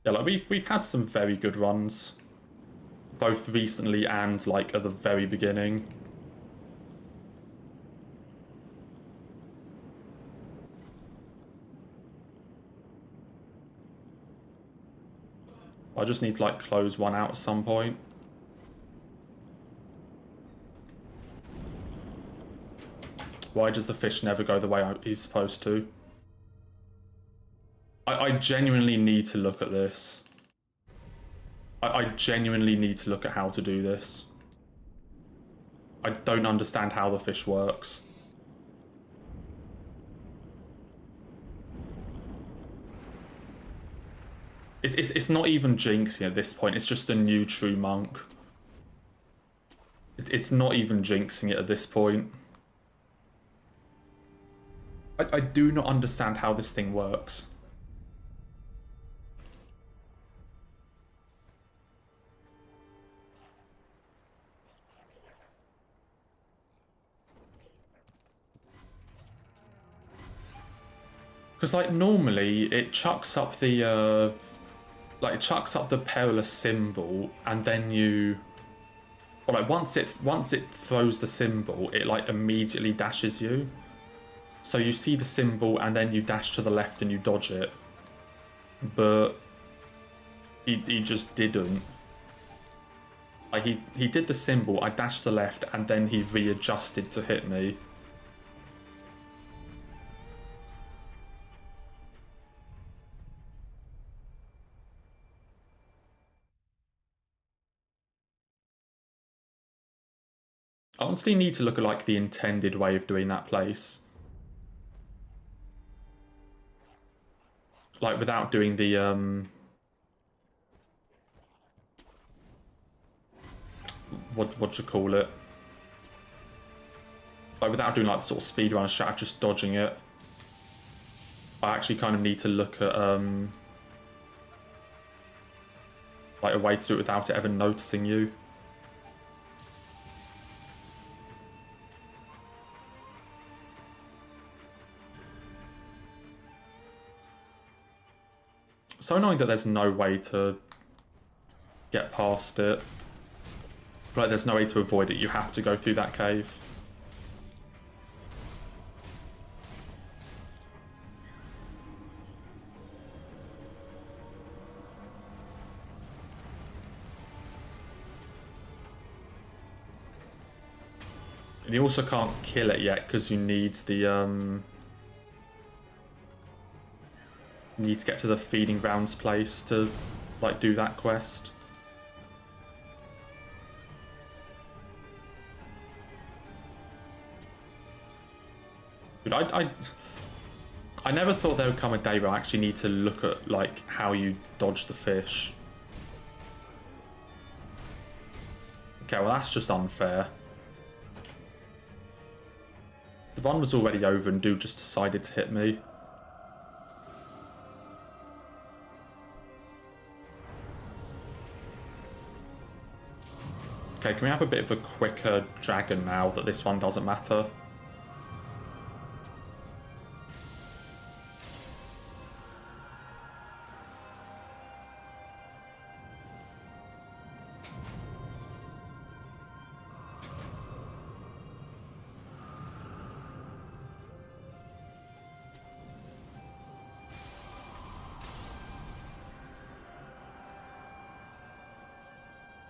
Yeah, like we've had some very good runs, both recently and like at the very beginning. I just need to like close one out at some point. Why does the fish never go the way he's supposed to? I genuinely need to look at this. I genuinely need to look at how to do this. I don't understand how the fish works. It's not even jinxing at this point. It's just a new true monk. It's not even jinxing it at this point. I do not understand how this thing works. Because, like, normally it chucks up the, like, it chucks up the perilous symbol, and then you... Or, like, once it throws the symbol, it, like, immediately dashes you. So you see the symbol, and then you dash to the left and you dodge it. But he just didn't. Like, he did the symbol, I dashed to the left, and then he readjusted to hit me. I honestly need to look at, like, the intended way of doing that place. Like, without doing the, what you call it? Like, without doing, like, the sort of speedrun strat of just dodging it. I actually kind of need to look at, like, a way to do it without it ever noticing you. So annoying that there's no way to get past it. Like, there's no way to avoid it. You have to go through that cave. And you also can't kill it yet because you need the, need to get to the feeding grounds place to, like, do that quest. Dude, I never thought there would come a day where I actually need to look at, like, how you dodge the fish. Okay, well, that's just unfair. The one was already over and dude just decided to hit me. Okay, can we have a bit of a quicker dragon now that this one doesn't matter?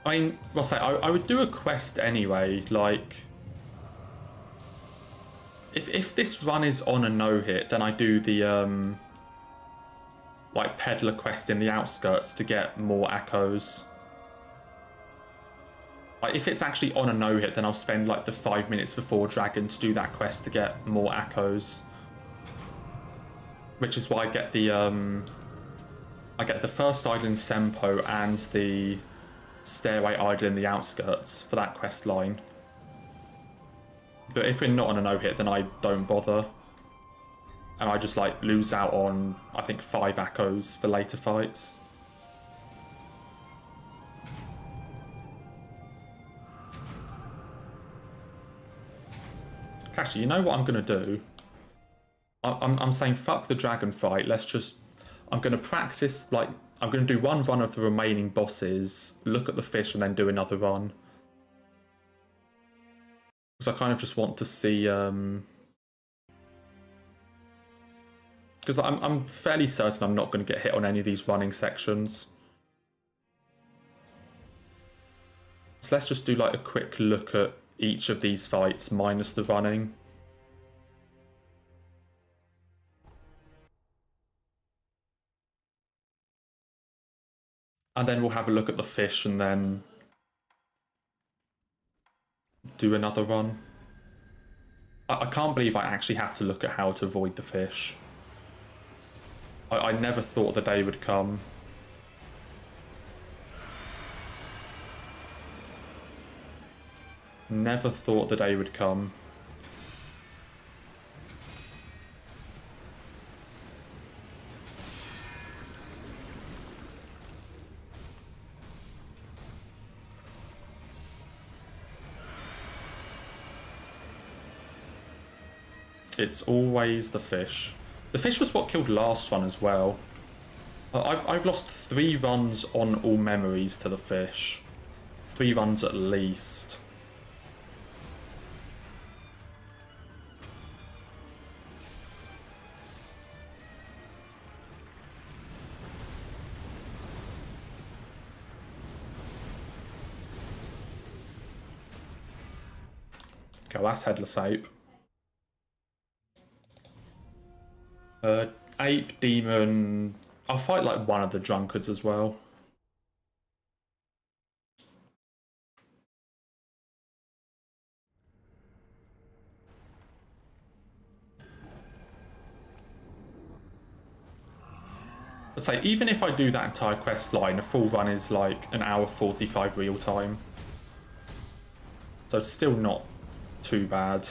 I mean, what's that? I would do a quest anyway, like... If this run is on a no-hit, then I do the, like, peddler quest in the outskirts to get more echoes. Like, if it's actually on a no-hit, then I'll spend, like, the 5 minutes before Dragon to do that quest to get more echoes. Which is why I get the, I get the first idol in Sempo and the stairway idol in the outskirts for that quest line. But if we're not on a no-hit, then I don't bother. And I just, like, lose out on, I think, 5 echoes for later fights. Actually, you know what I'm going to do? I'm saying fuck the dragon fight, let's just... I'm going to practice, like... I'm going to do one run of the remaining bosses, look at the fish, and then do another run. Because I kind of just want to see... Because I'm fairly certain I'm not going to get hit on any of these running sections. So let's just do, like, a quick look at each of these fights, minus the running. And then we'll have a look at the fish and then do another run. I can't believe I actually have to look at how to avoid the fish. I never thought the day would come. Never thought the day would come. It's always the fish. The fish was what killed last run as well. I've lost 3 runs on all memories to the fish. 3 runs at least. Okay, well, that's Headless Ape. Ape, Demon... I'll fight like one of the Drunkards as well. I'd say, even if I do that entire quest line, a full run is like an hour 45 real time. So it's still not too bad.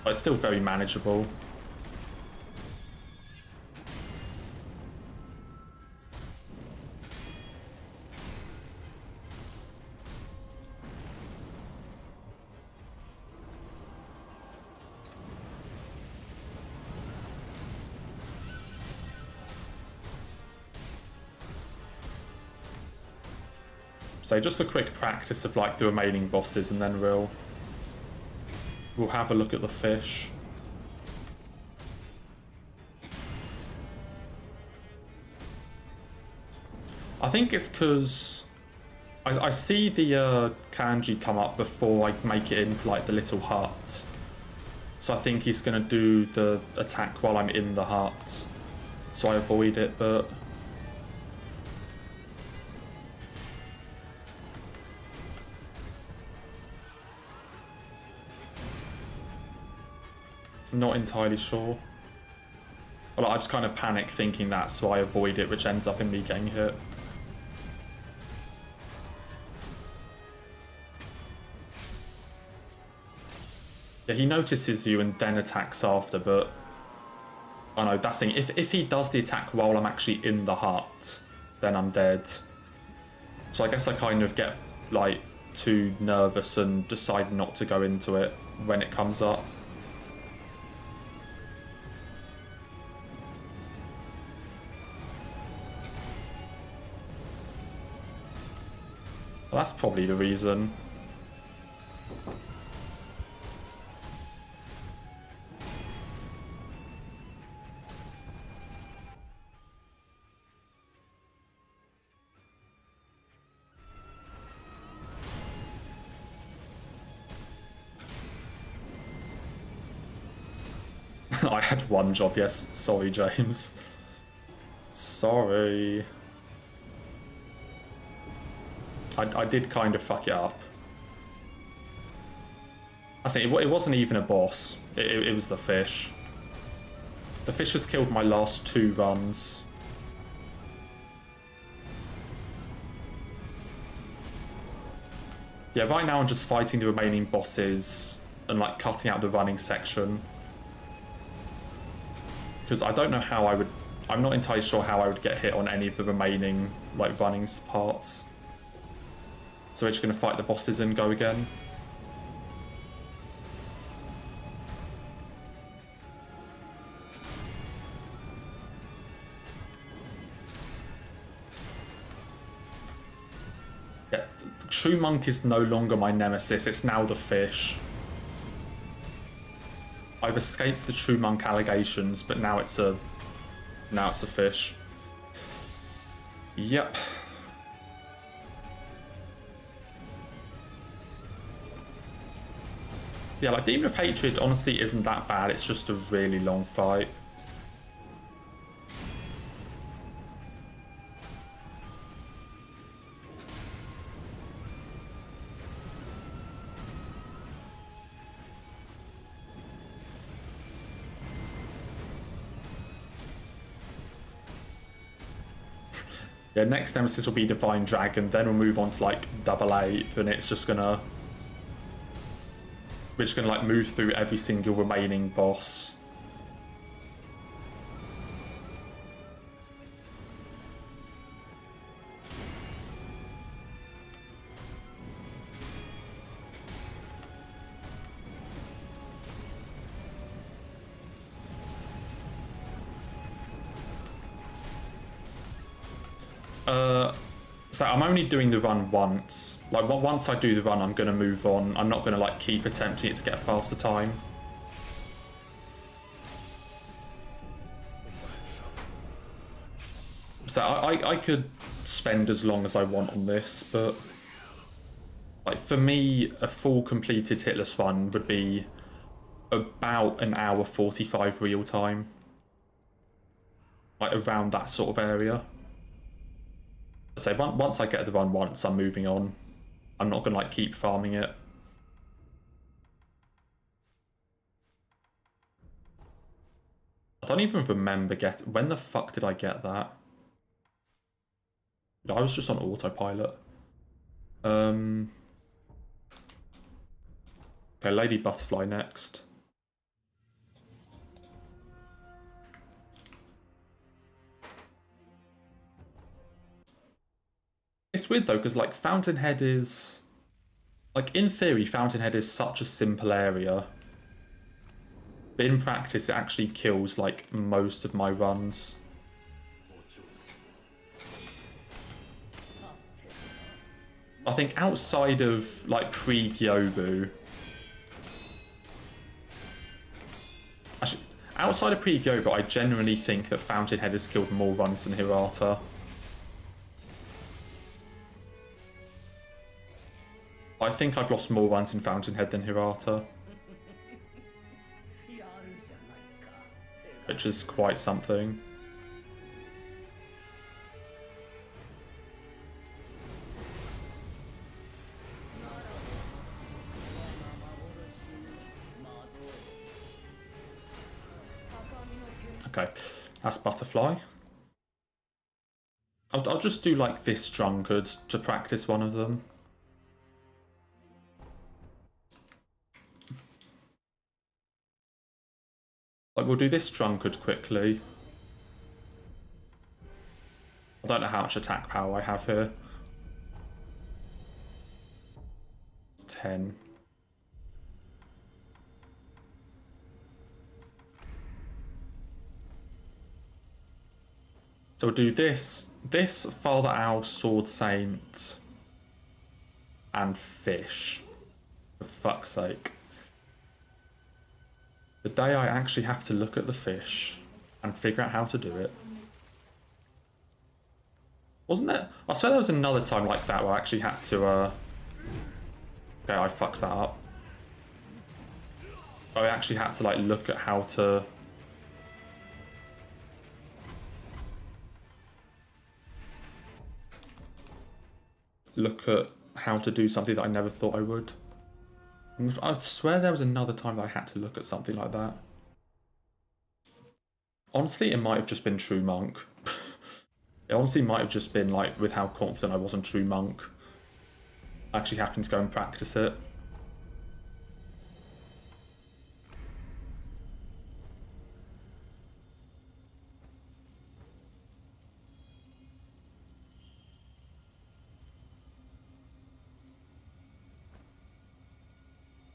But it's still very manageable. So just a quick practice of like the remaining bosses, and then we'll have a look at the fish. I think it's because I see the kanji come up before I make it into like the little hut. So I think he's going to do the attack while I'm in the hut. So I avoid it, but... I'm not entirely sure. Well, I just kind of panic thinking that, so I avoid it, which ends up in me getting hit. Yeah, he notices you and then attacks after, but... Oh no, that's the thing. If he does the attack while I'm actually in the hut, then I'm dead. So I guess I kind of get, like, too nervous and decide not to go into it when it comes up. Well, that's probably the reason. I had one job, yes. Sorry, James. Sorry. I did kind of fuck it up. I say it wasn't even a boss. It was the fish. The fish has killed my last 2 runs. Yeah, right now I'm just fighting the remaining bosses and like cutting out the running section. Because I don't know how I would... I'm not entirely sure how I would get hit on any of the remaining like running parts. So we're just going to fight the bosses and go again. Yeah, the True Monk is no longer my nemesis, it's now the fish. I've escaped the True Monk allegations, but now it's a fish. Yep. Yeah, like Demon of Hatred honestly isn't that bad, it's just a really long fight. Yeah, next nemesis will be Divine Dragon, then we'll move on to like Double Ape, and it's just gonna... We're just gonna like move through every single remaining boss. So I'm only doing the run once. Like, once I do the run, I'm going to move on. I'm not going to, like, keep attempting it to get a faster time. So I could spend as long as I want on this, but... Like, for me, a full completed Hitless run would be about an hour 45 real time. Like, around that sort of area. I'd say once I get the run once, I'm moving on. I'm not going to like keep farming it. I don't even remember when the fuck did I get that? I was just on autopilot. Okay, Lady Butterfly next. It's weird though, because like Fountainhead is... Like in theory, Fountainhead is such a simple area. But in practice, it actually kills like most of my runs. I think outside of like pre-Gyobu... Actually, outside of pre-Gyobu, I genuinely think that Fountainhead has killed more runs than Hirata. I think I've lost more runs in Fountainhead than Hirata. Which is quite something. Okay, that's Butterfly. I'll just do like this Drunkard to practice one of them. Like, we'll do this Drunkard quickly. I don't know how much attack power I have here. 10. So we'll do this Father Owl, Sword Saint, and Fish. For fuck's sake. The day I actually have to look at the fish and figure out how to do it. Wasn't there? I swear there was another time like that where I actually had to, Okay, I fucked that up. I actually had to, like, look at how to... Look at how to do something that I never thought I would. I swear there was another time that I had to look at something like that. Honestly, it might have just been True Monk. It honestly might have just been, like, with how confident I was on True Monk. I actually happened to go and practice it.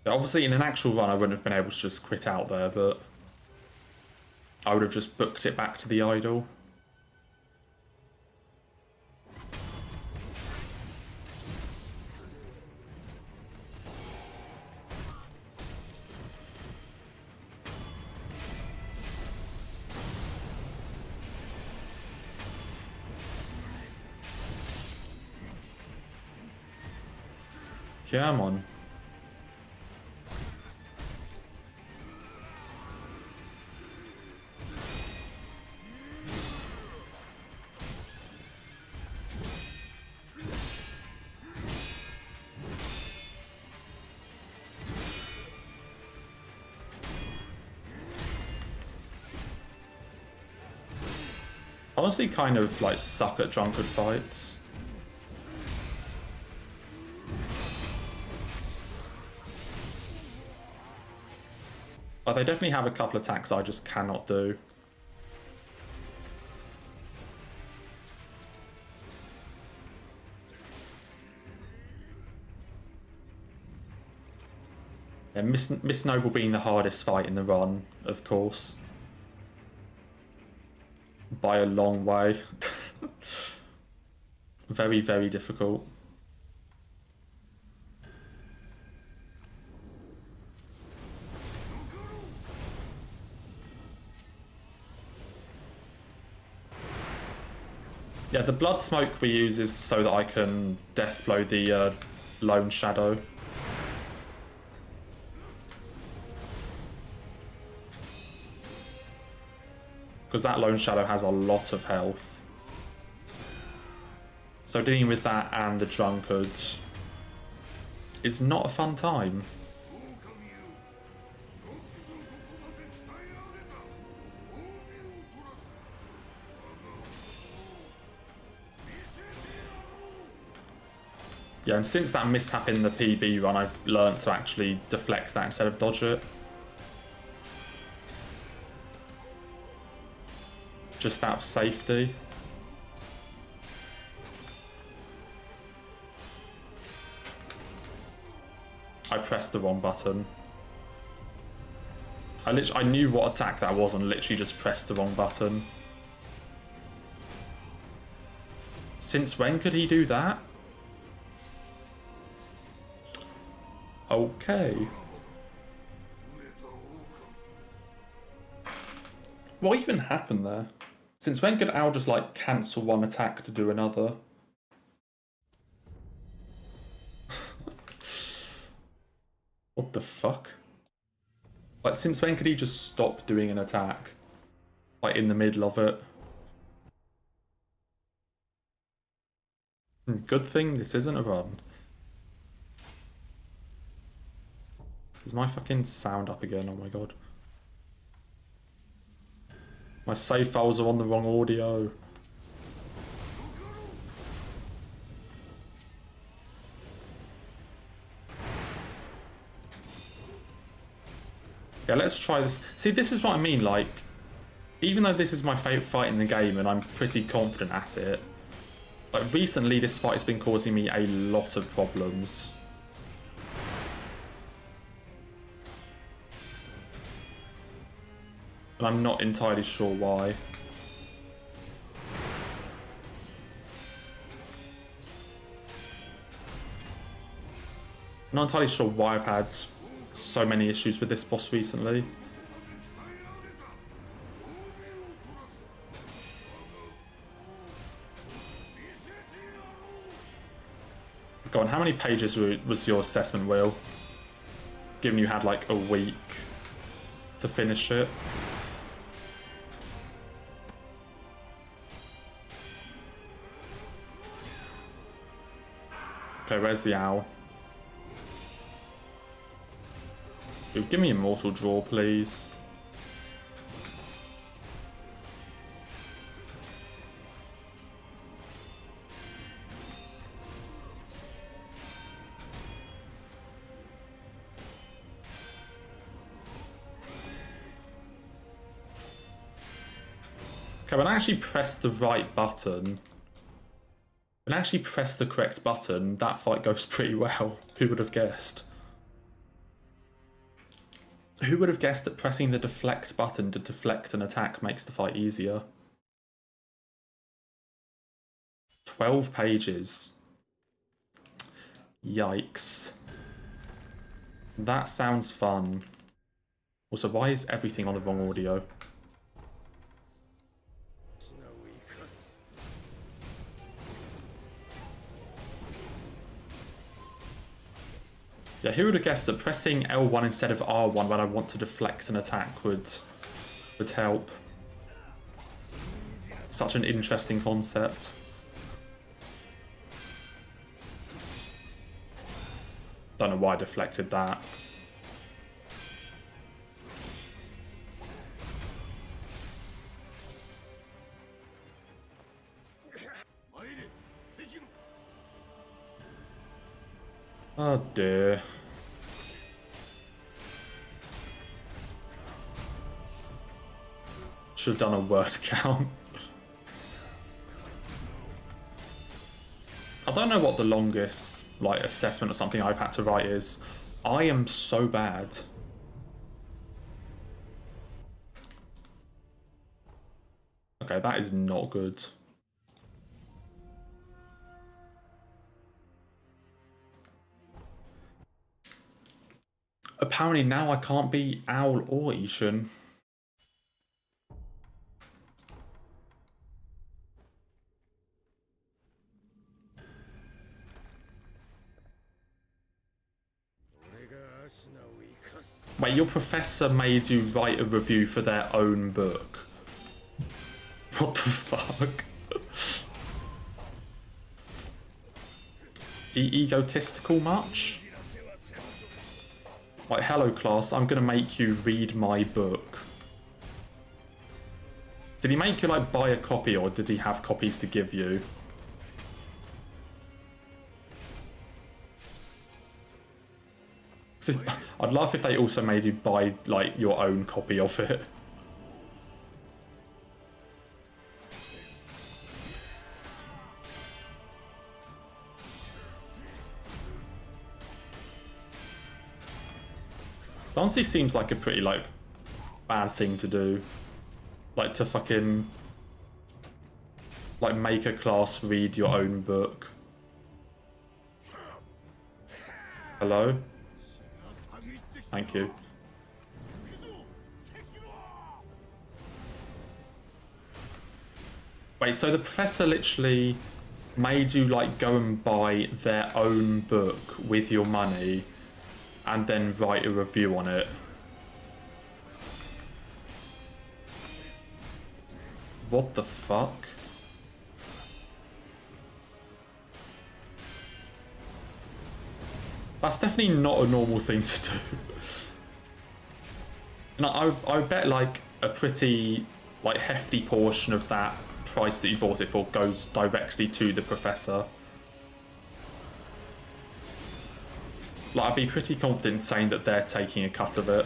Obviously, in an actual run, I wouldn't have been able to just quit out there, but I would have just booked it back to the idol. Come on. Honestly, kind of like suck at drunkard fights. But they definitely have a couple attacks I just cannot do. Yeah, Miss Noble being the hardest fight in the run, of course. By a long way. Very, very difficult. Yeah, the blood smoke we use is so that I can death blow the lone shadow. Because that lone shadow has a lot of health. So dealing with that and the drunkards is not a fun time. Yeah, and since that mishap in the PB run, I've learnt to actually deflect that instead of dodge it. Just out of safety. I pressed the wrong button. I knew what attack that was and literally just pressed the wrong button. Since when could he do that? Okay. What even happened there? Since when could Al just like cancel one attack to do another? What the fuck? Like, since when could he just stop doing an attack? Like, in the middle of it? Good thing this isn't a run. Is my fucking sound up again? Oh my god. My save files are on the wrong audio. Yeah, let's try this. See, this is what I mean, like, even though this is my favourite fight in the game and I'm pretty confident at it, like, recently this fight has been causing me a lot of problems. And I'm not entirely sure why. I'm not entirely sure why I've had so many issues with this boss recently. Go on, how many pages was your assessment, Will? Given you had like a week to finish it. Okay, where's the owl? Dude, give me Immortal Draw, please. Okay, when I actually press the right button, when I actually press the correct button, that fight goes pretty well. Who would have guessed? Who would have guessed that pressing the deflect button to deflect an attack makes the fight easier? 12 pages. Yikes. That sounds fun. Also, why is everything on the wrong audio? Yeah, who would have guessed that pressing L1 instead of R1 when I want to deflect an attack would help? Such an interesting concept. Don't know why I deflected that. Oh dear. Should have done a word count. I don't know what the longest like assessment or something I've had to write is. I am so bad. Okay, that is not good. Apparently now I can't be Owl or Ishan. Wait, your professor made you write a review for their own book? What the fuck? Egotistical much? Like, hello class, I'm gonna make you read my book. Did he make you like buy a copy or did he have copies to give you? I'd love if they also made you buy like your own copy of it. It honestly seems like a pretty like bad thing to do. Like to fucking like make a class read your own book. Hello? Thank you. Wait, so the professor literally made you like go and buy their own book with your money and then write a review on it? What the fuck? That's definitely not a normal thing to do. And I bet like a pretty like hefty portion of that price that you bought it for goes directly to the professor. Like I'd be pretty confident saying that they're taking a cut of it.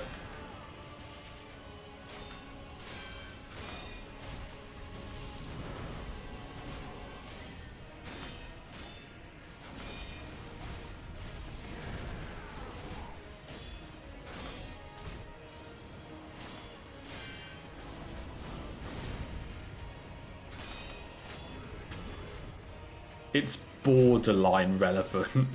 It's borderline relevant.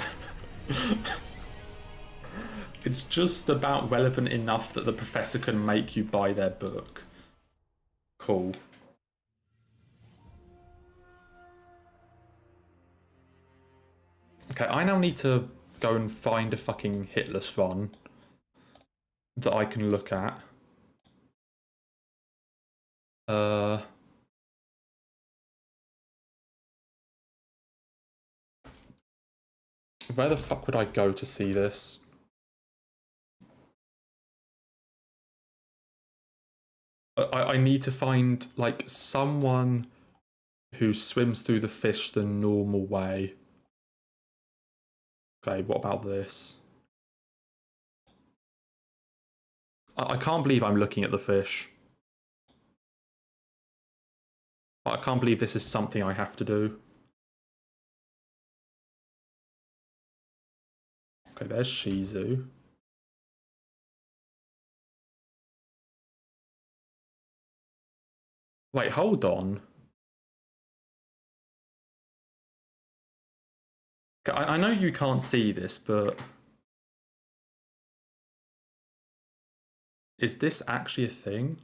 It's just about relevant enough that the professor can make you buy their book. Cool. Okay, I now need to go and find a fucking Hitless run that I can look at. Where the fuck would I go to see this? I need to find like someone who swims through the fish the normal way. Okay, what about this? I can't believe I'm looking at the fish. I can't believe this is something I have to do. Okay, there's Shizu. Wait, hold on. I know you can't see this, but is this actually a thing?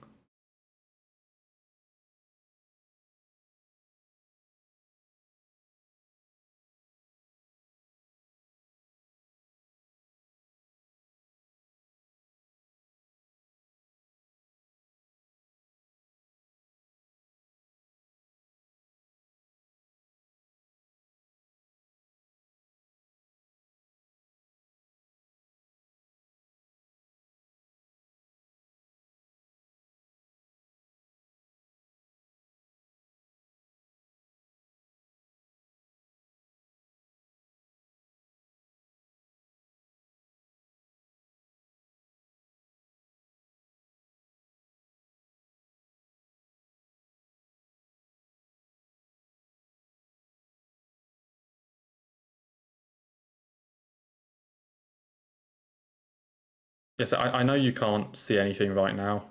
Yes, I know you can't see anything right now.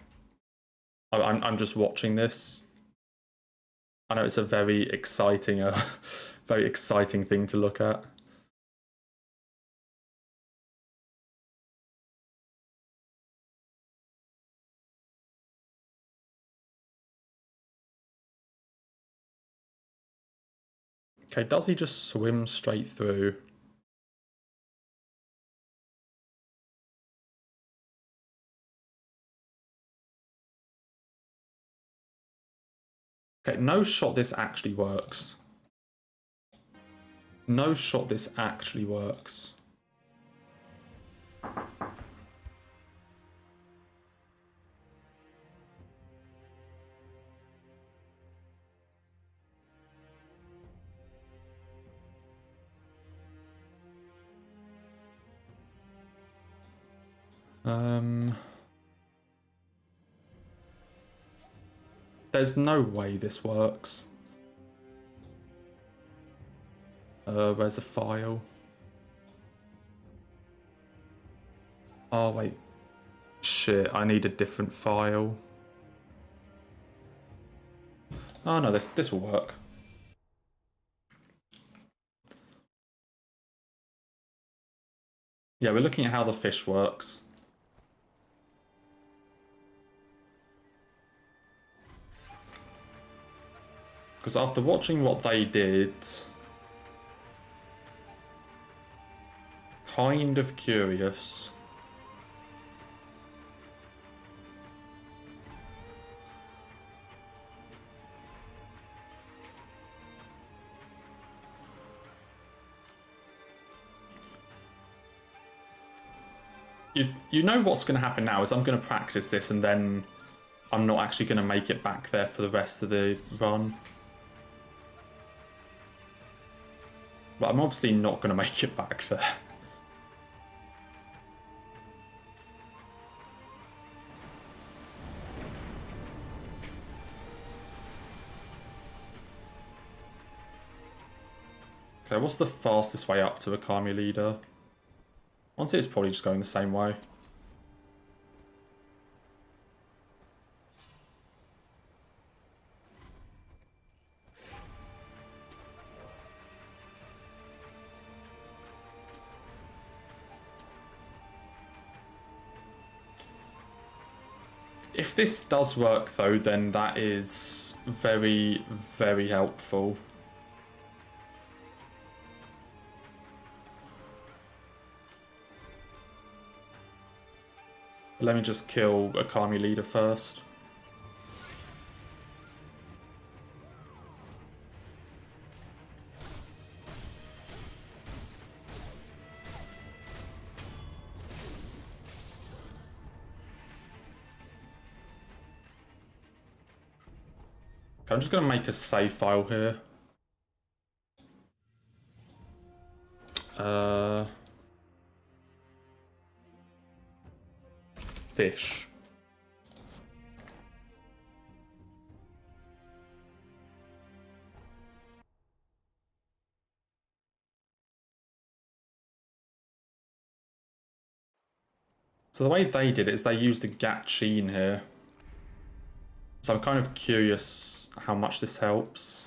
I'm just watching this. I know it's a very exciting, very exciting thing to look at. Okay, does he just swim straight through? Okay, no shot this actually works. No shot this actually works. There's no way this works. Where's the file? Oh, wait. Shit, I need a different file. Oh, no, this will work. Yeah, we're looking at how the fish works. Because after watching what they did... Kind of curious. You know what's going to happen now is I'm going to practice this and then I'm not actually going to make it back there for the rest of the run. But I'm obviously not going to make it back there. Okay, what's the fastest way up to a Kami leader? Honestly, it's probably just going the same way. If this does work though, then that is very, very helpful. Let me just kill a Kami leader first. I'm just going to make a save file here. Fish. So the way they did it is they used the Gatchin here. So I'm kind of curious how much this helps.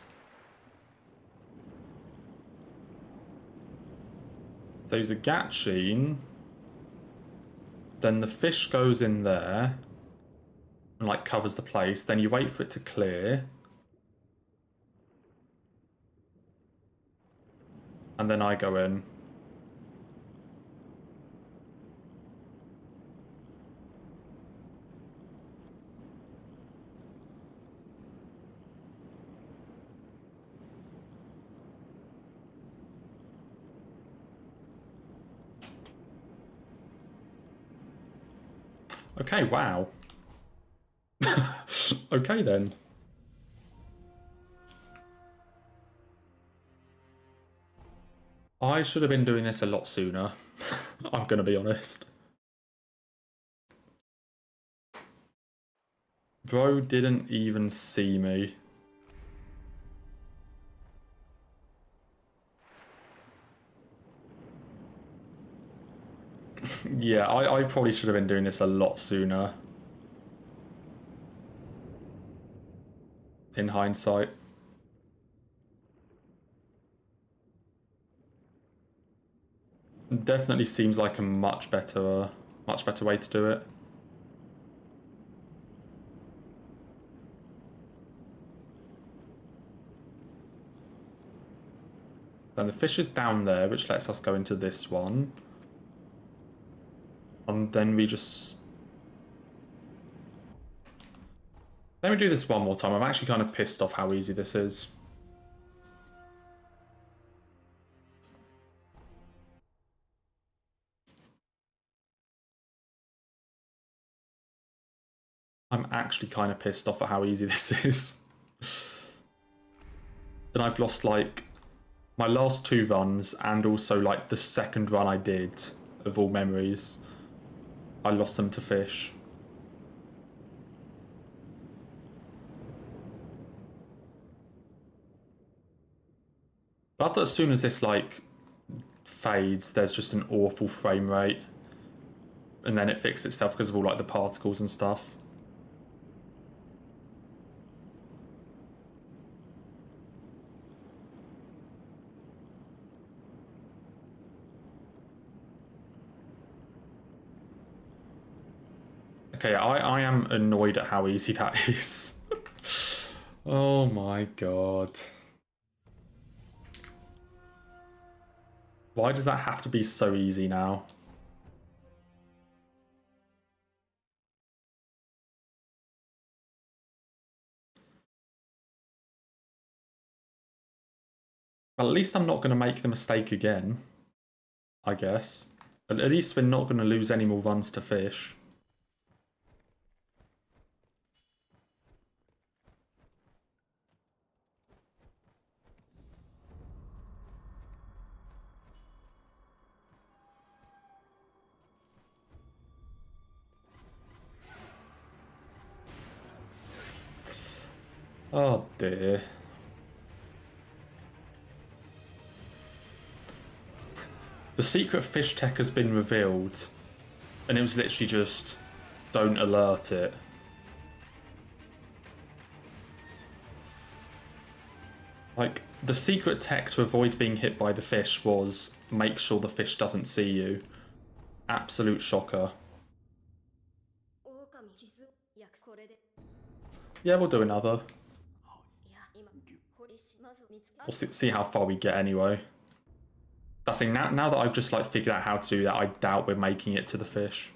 So use a Gatchin. Then the fish goes in there and like covers the place. Then you wait for it to clear. And then I go in. Okay, wow. Okay then. I should have been doing this a lot sooner. I'm gonna be honest. Bro didn't even see me. Yeah, I probably should have been doing this a lot sooner. In hindsight. Definitely seems like a much better way to do it. Then the fish is down there, which lets us go into this one. And then we just... Let me do this one more time. I'm actually kind of pissed off how easy this is. I'm actually kind of pissed off at how easy this is. And I've lost, like, my last 2 runs and also, like, the second run I did of all memories. I lost them to fish. But as soon as this, like, fades, there's just an awful frame rate. And then it fixed itself because of all, like, the particles and stuff. Okay, I am annoyed at how easy that is. Oh my god. Why does that have to be so easy now? Well, at least I'm not going to make the mistake again, I guess. At least we're not going to lose any more runs to fish. Oh dear. The secret fish tech has been revealed, and it was literally just, don't alert it. Like, the secret tech to avoid being hit by the fish was make sure the fish doesn't see you. Absolute shocker. Yeah, we'll do another. We'll see how far we get anyway. That's the thing, now that I've just like figured out how to do that, I doubt we're making it to the fish.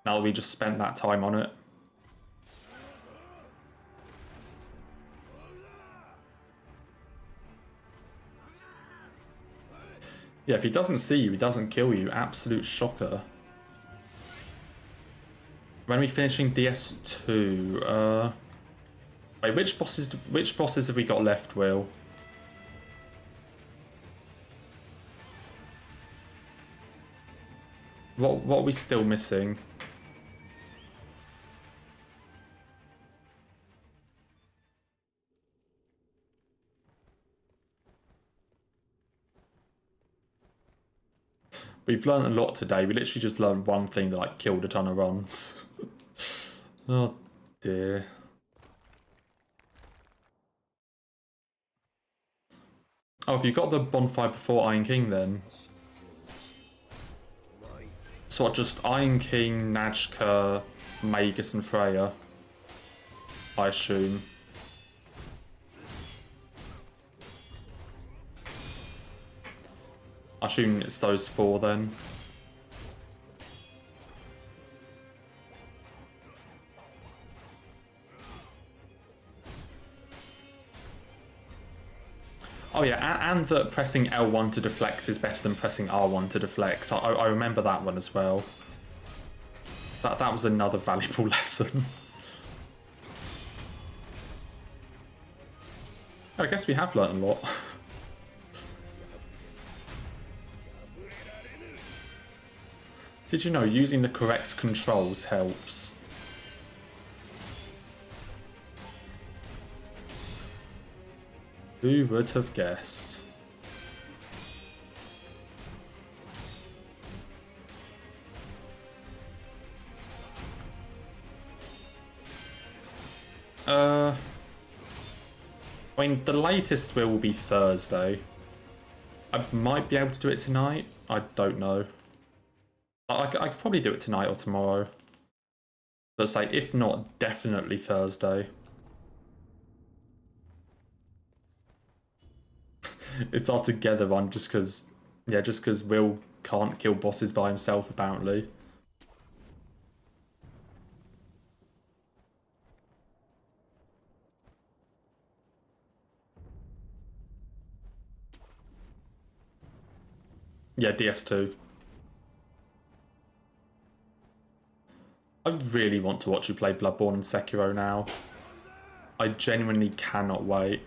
Now that we just spent that time on it. Yeah, if he doesn't see you, he doesn't kill you. Absolute shocker. When are we finishing DS2? Wait, which bosses have we got left, Will? What are we still missing? We've learned a lot today. We literally just learned one thing that like killed a ton of runs. Oh dear. Oh, have you got the bonfire before Iron King then? So what, just Iron King, Najka, Magus and Freya? I assume. I assume it's those 4 then. Oh yeah, and that pressing L1 to deflect is better than pressing R1 to deflect. I remember that one as well. That was another valuable lesson. I guess we have learned a lot. Did you know using the correct controls helps? Who would have guessed? I mean, the latest will be Thursday. I might be able to do it tonight. I don't know. I could probably do it tonight or tomorrow. But say, if not, definitely Thursday. It's our together one just because, yeah, just because Will can't kill bosses by himself, apparently. Yeah, DS2. I really want to watch you play Bloodborne and Sekiro now. I genuinely cannot wait.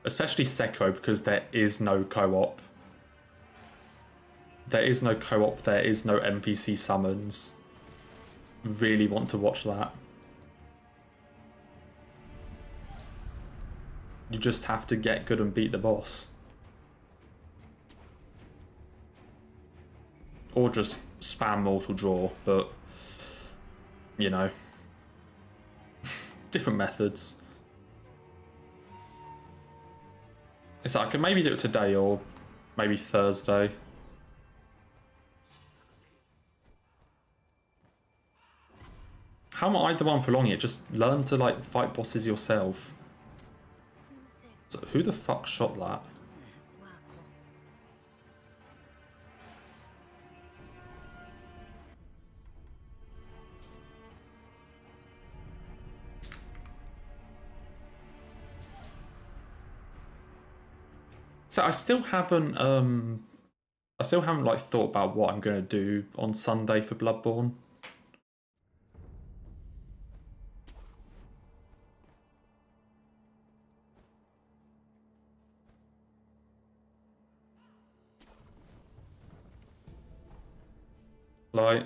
Especially Sekiro, because there is no co-op. There is no co-op, there is no NPC summons. Really want to watch that. You just have to get good and beat the boss. Or just spam mortal draw, but, you know, different methods. So I can maybe do it today or maybe Thursday. How am I the one prolonging it? Just learn to, like, fight bosses yourself. So who the fuck shot that? So I still haven't like thought about what I'm gonna do on Sunday for Bloodborne. Like,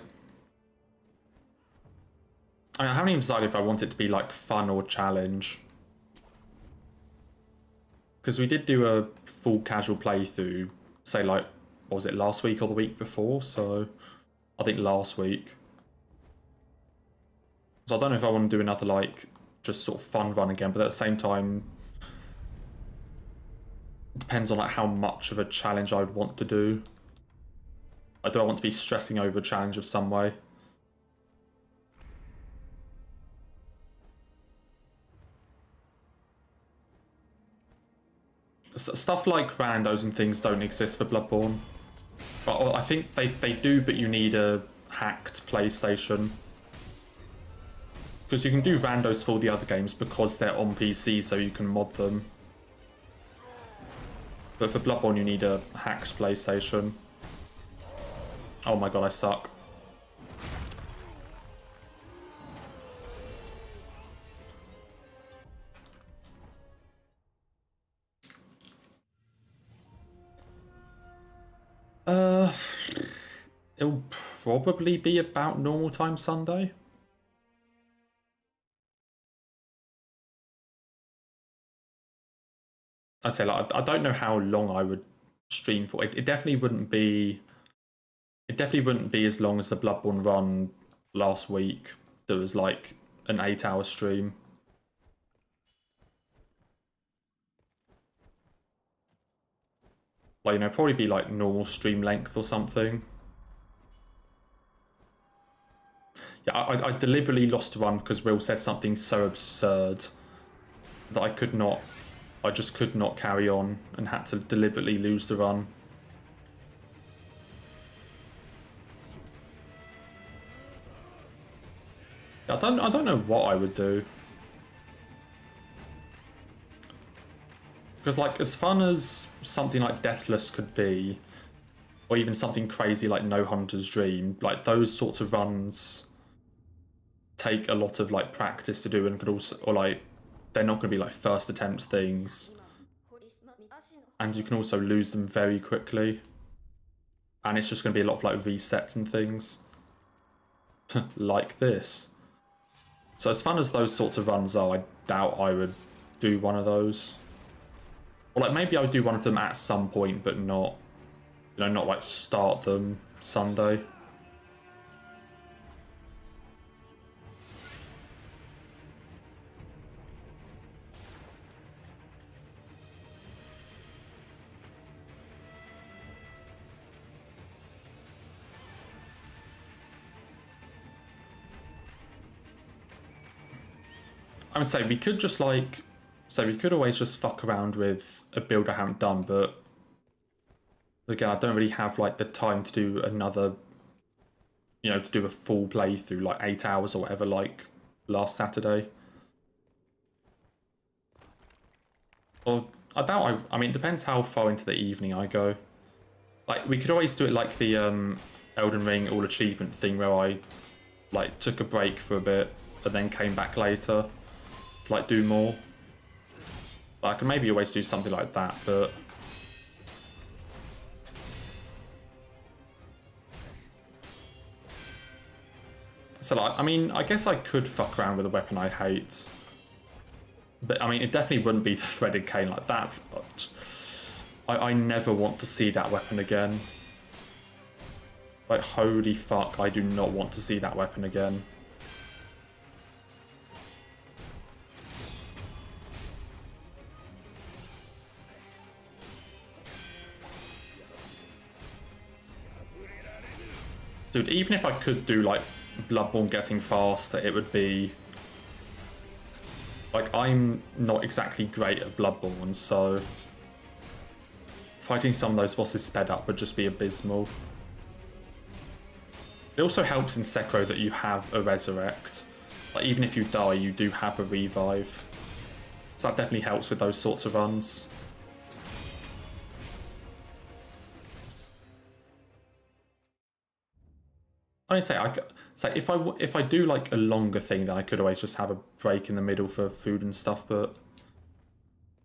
I haven't even decided if I want it to be like fun or challenge. Because we did do a full casual playthrough, say like, what was it, last week or the week before? So, I think last week. So I don't know if I want to do another like, just sort of fun run again, but at the same time, it depends on like how much of a challenge I would want to do. Do I want to be stressing over a challenge of some way? Stuff like randos and things don't exist for Bloodborne. But I think they do, but you need a hacked PlayStation. Because you can do randos for the other games because they're on PC, so you can mod them. But for Bloodborne, you need a hacked PlayStation. Oh my god, I suck. It'll probably be about normal time Sunday. I say, like, I don't know how long I would stream for. It definitely wouldn't be. It definitely wouldn't be as long as the Bloodborne run last week. That was like an 8-hour stream. Like, you know, probably be like normal stream length or something. Yeah, I deliberately lost a run because Will said something so absurd that I just could not carry on and had to deliberately lose the run. I don't know what I would do. Because, like, as fun as something like Deathless could be, or even something crazy like No Hunter's Dream, like, those sorts of runs take a lot of, like, practice to do and could also, or, like, they're not going to be, like, first attempt things. And you can also lose them very quickly. And it's just going to be a lot of, like, resets and things. Like this. So as fun as those sorts of runs are, I doubt I would do one of those. Or like maybe I would do one of them at some point, but not, you know, not like start them Sunday. I would say we could just like, so we could always just fuck around with a build I haven't done, but again, I don't really have like the time to do another, you know, to do a full playthrough, like 8 hours or whatever, like last Saturday. Or I doubt I mean, it depends how far into the evening I go. Like, we could always do it like the Elden Ring all achievement thing where I like took a break for a bit and then came back later to like do more. But I can maybe always do something like that, but so like, I mean, I guess I could fuck around with a weapon I hate. But I mean, it definitely wouldn't be the threaded cane like that. I never want to see that weapon again. Like, holy fuck, I do not want to see that weapon again. Dude, even if I could do, like, Bloodborne getting faster, it would be... Like, I'm not exactly great at Bloodborne, so... Fighting some of those bosses sped up would just be abysmal. It also helps in Sekiro that you have a resurrect. Like, even if you die, you do have a revive. So that definitely helps with those sorts of runs. I say, if I do like a longer thing, then I could always just have a break in the middle for food and stuff. But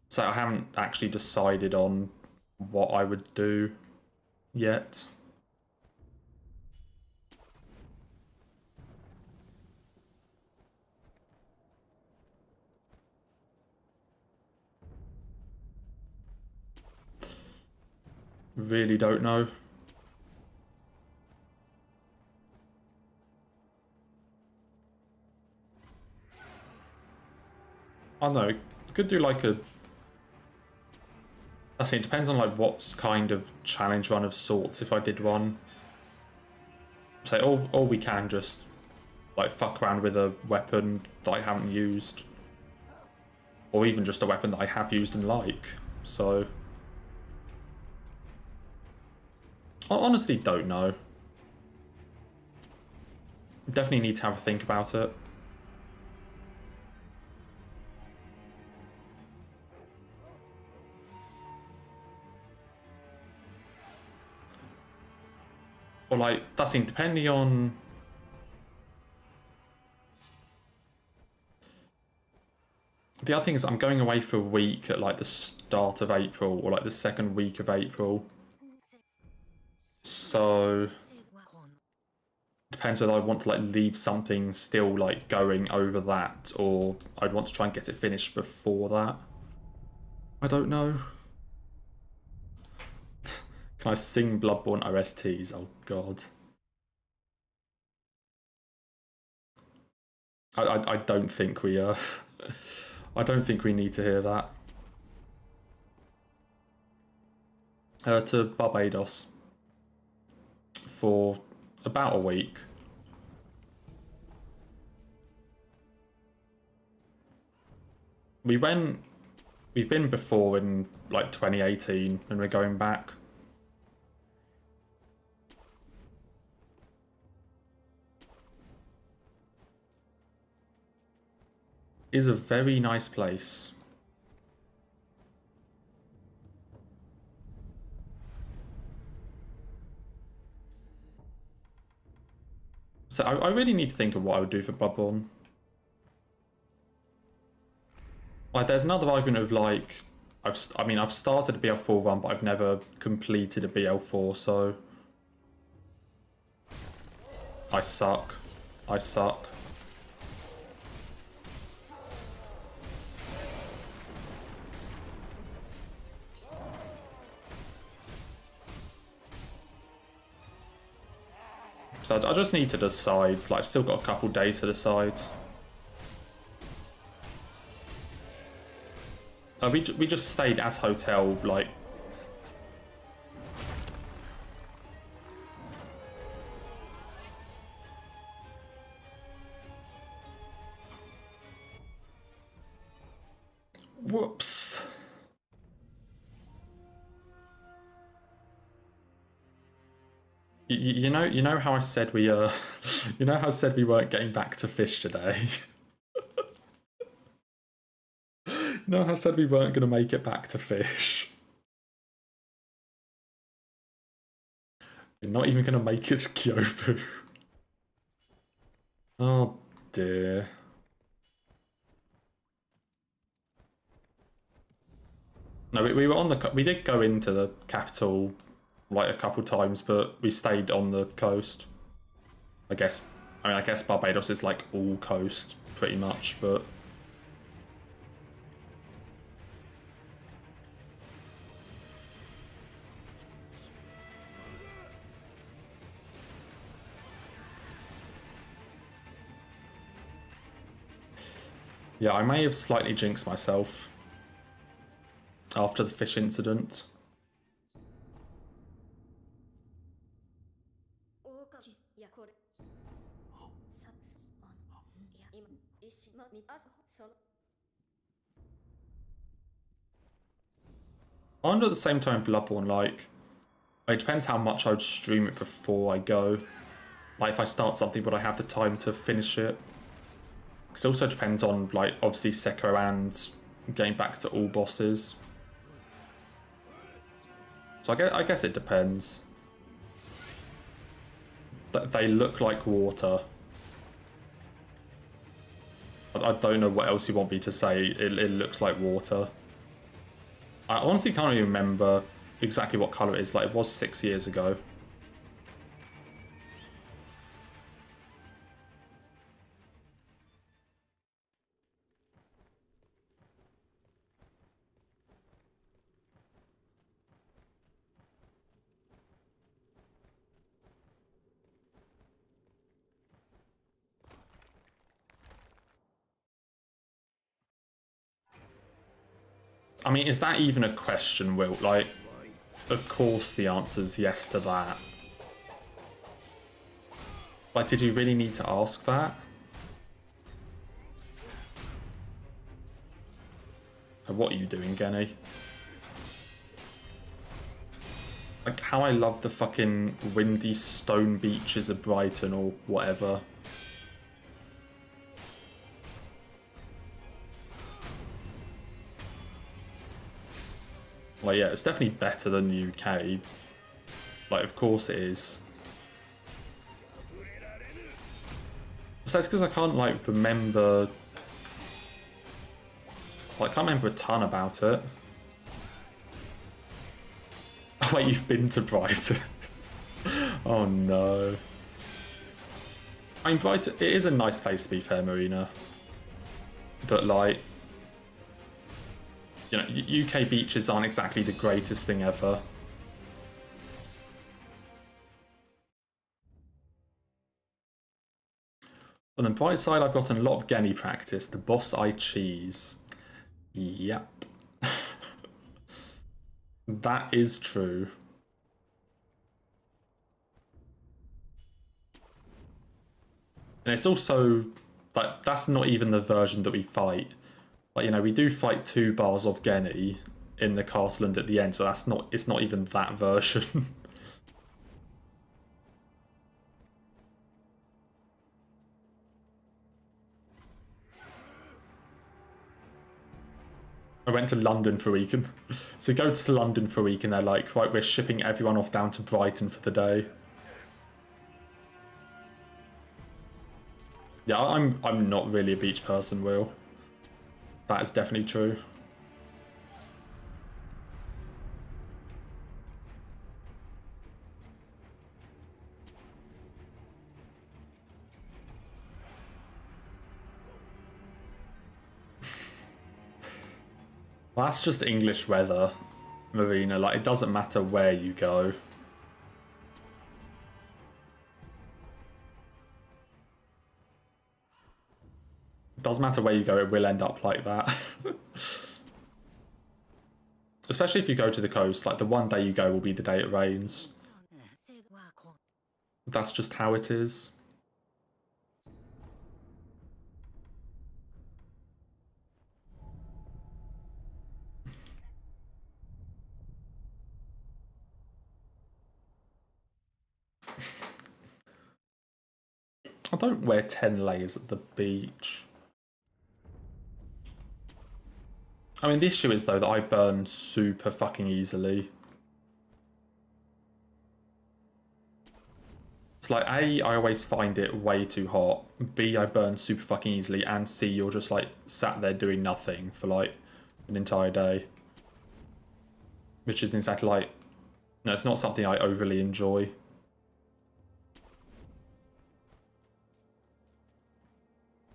so I haven't actually decided on what I would do yet. Really don't know. I don't know. Could do like a... I see, it depends on like what kind of challenge run of sorts if I did one. Say, or we can just like fuck around with a weapon that I haven't used. Or even just a weapon that I have used and like. So... I honestly don't know. Definitely need to have a think about it. Or like, that's it, depending on... The other thing is I'm going away for a week at like the start of April, or like the second week of April. So... Depends whether I want to like leave something still like going over that, or I'd want to try and get it finished before that. I don't know. Can I sing Bloodborne OSTs? Oh god. I don't think we I don't think we need to hear that. To Barbados for about a week. We've been before in like 2018 and we're going back. It is a very nice place. So I really need to think of what I would do for Bloodborne. Like, there's another argument of like, I've started a BL4 run, but I've never completed a BL4, so I suck. I suck. So I just need to decide. Like, I've still got a couple days to decide. We just stayed at a hotel, like... Whoops. You know how I said we you know how I said we weren't getting back to fish today. You know how I said we weren't gonna make it back to fish. We're not even gonna make it to Kyobu. Oh dear. No, we were on the we did go into the capital like a couple times, but we stayed on the coast. I guess Barbados is like all coast pretty much, but yeah, I may have slightly jinxed myself after the fish incident. I wonder at the same time Bloodborne, like, it depends how much I would stream it before I go. Like, if I start something, would I have the time to finish it? Because it also depends on, like, obviously Sekiro and getting back to all bosses. So I guess it depends. They look like water. I don't know what else you want me to say. It looks like water. I honestly can't even remember exactly what colour it is. Like, it was 6 years ago. I mean, is that even a question, Will? Like, of course the answer's yes to that. Like, did you really need to ask that? What are you doing, Genny? Like, how I love the fucking windy stone beaches of Brighton or whatever. Like, yeah, it's definitely better than the UK. Like, of course it is. So it's because I can't, like, remember... Well, I can't remember a ton about it. Oh, wait, you've been to Brighton. Oh, no. I mean, Brighton, it is a nice place to be fair, Marina. But, like... You know, UK beaches aren't exactly the greatest thing ever. On the bright side, I've gotten a lot of Genny practice. The boss I cheese. Yep. That is true. And it's also, like, that's not even the version that we fight. Like, you know, we do fight 2 bars of Genny in the castle and at the end, but it's not even that version. I went to London for a week, and so go to London for a week and they're like, right, we're shipping everyone off down to Brighton for the day. Yeah, I'm not really a beach person, Will. That is definitely true. Well, that's just English weather, Marina. Like, it doesn't matter where you go. It doesn't matter where you go, it will end up like that. Especially if you go to the coast. Like, the one day you go will be the day it rains. That's just how it is. I don't wear 10 layers at the beach. I mean, the issue is, though, that I burn super fucking easily. It's like, A, I always find it way too hot. B, I burn super fucking easily. And C, you're just, like, sat there doing nothing for, like, an entire day. Which is exactly like... No, it's not something I overly enjoy.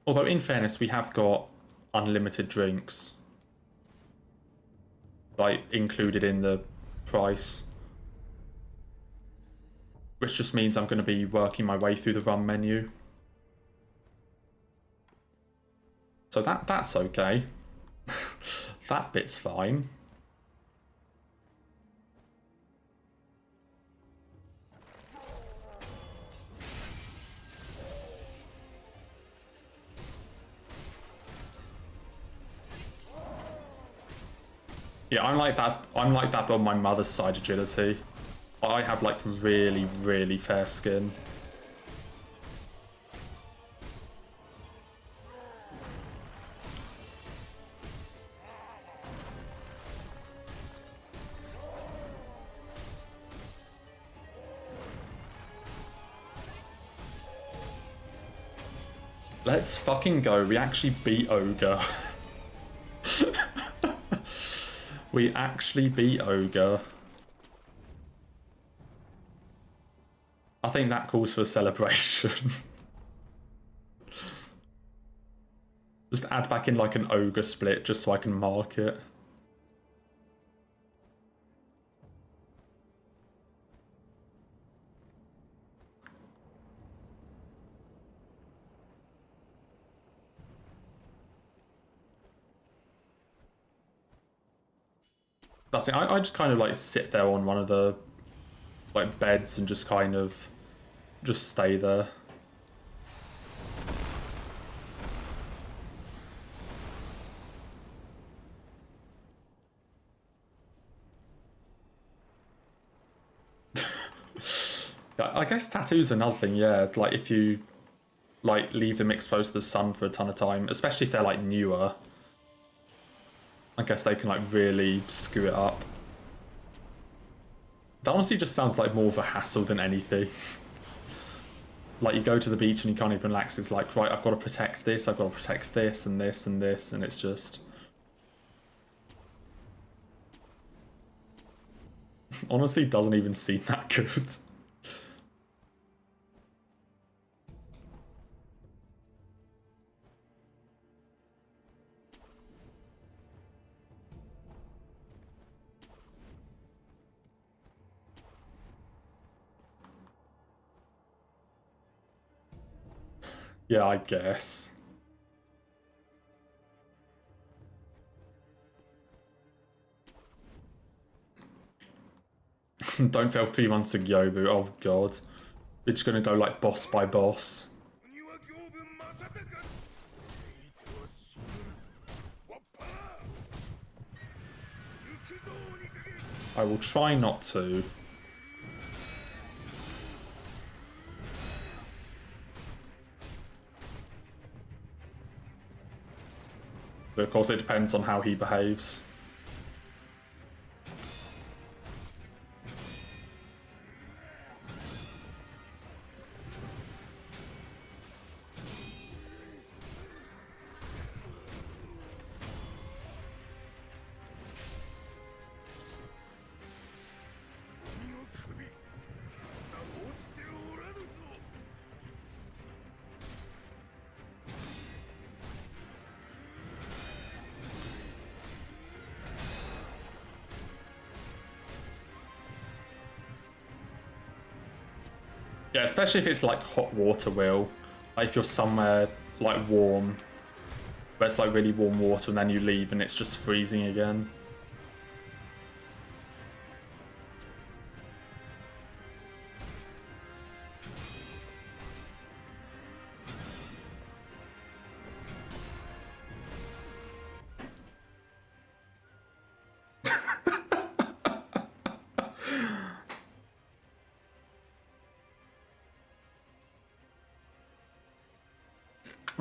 Although, in fairness, we have got unlimited drinks. Like, included in the price. Which just means I'm going to be working my way through the rum menu. So that's okay. That bit's fine. Yeah, I'm like that on my mother's side agility. I have like really, really fair skin. Let's fucking go. We actually beat Ogre. We actually beat Ogre. I think that calls for a celebration. Just add back in like an Ogre split just so I can mark it. That's it. I just kind of like sit there on one of the like beds and just kind of just stay there. I guess tattoos are another thing, yeah. Like if you like leave them exposed to the sun for a ton of time, especially if they're like newer, I guess they can like really screw it up. That honestly just sounds like more of a hassle than anything. Like you go to the beach and you can't even relax. It's like, right, I've got to protect this, I've got to protect this and this and this, and it's just... honestly doesn't even seem that good. Yeah, I guess. Don't fail 3 months to Gyobu. Oh god. We're just gonna go like boss by boss. I will try not to. But of course it depends on how he behaves. Yeah, especially if it's like hot water wheel. Like if you're somewhere like warm, where it's like really warm water and then you leave and it's just freezing again.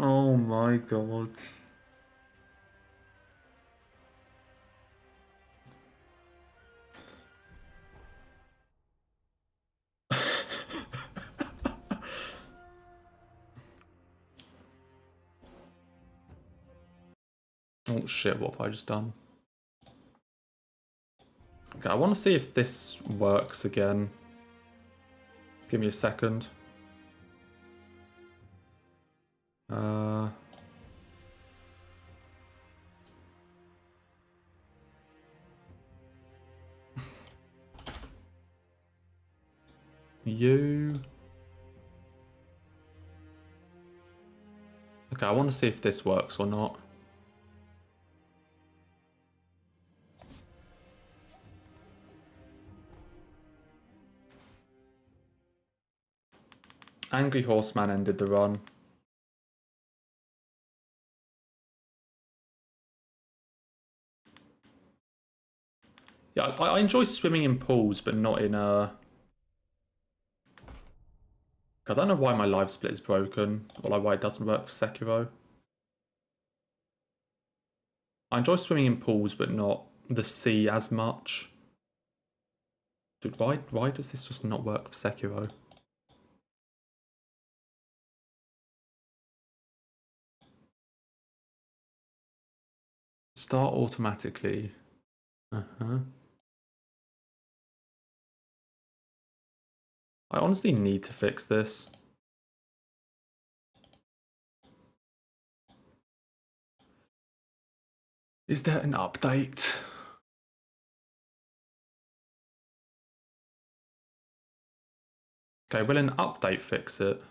Oh my god. Oh shit, what have I just done? Okay, I want to see if this works again. Give me a second. You. Okay, I want to see if this works or not. Angry Horseman ended the run. Yeah, I enjoy swimming in pools, but not in a... I don't know why my live split is broken, or like why it doesn't work for Sekiro. I enjoy swimming in pools, but not the sea as much. Dude, why does this just not work for Sekiro? Start automatically. Uh-huh. I honestly need to fix this. Is there an update? Okay, will an update fix it?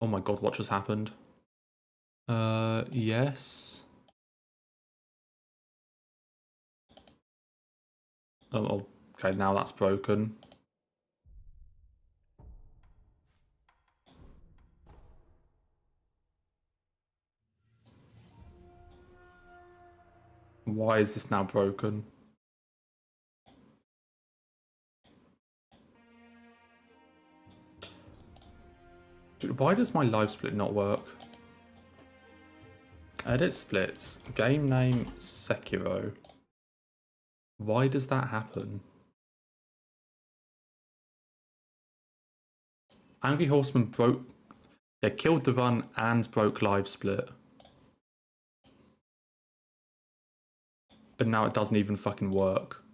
Oh my god, what just happened? Yes. Oh, okay, now that's broken. Why is this now broken? Dude, why does my live split not work? Edit splits. Game name Sekiro. Why does that happen? Angry Horseman broke... They killed the run and broke live split. And now it doesn't even fucking work.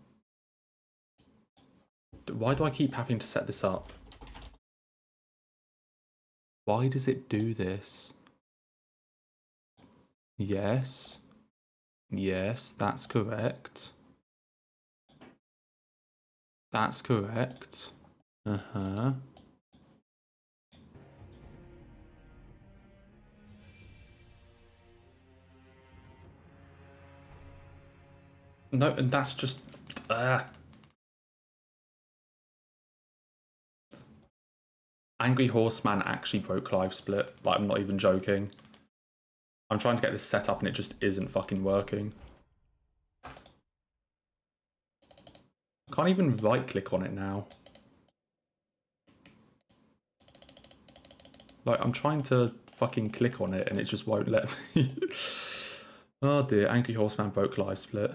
Why do I keep having to set this up? Why does it do this? Yes. Yes, that's correct. That's correct. Uh-huh. No, and that's just... Angry Horseman actually broke live split. Like, I'm not even joking. I'm trying to get this set up and it just isn't fucking working. Can't even right click on it now. Like, I'm trying to fucking click on it and it just won't let me. Oh dear, Angry Horseman broke live split.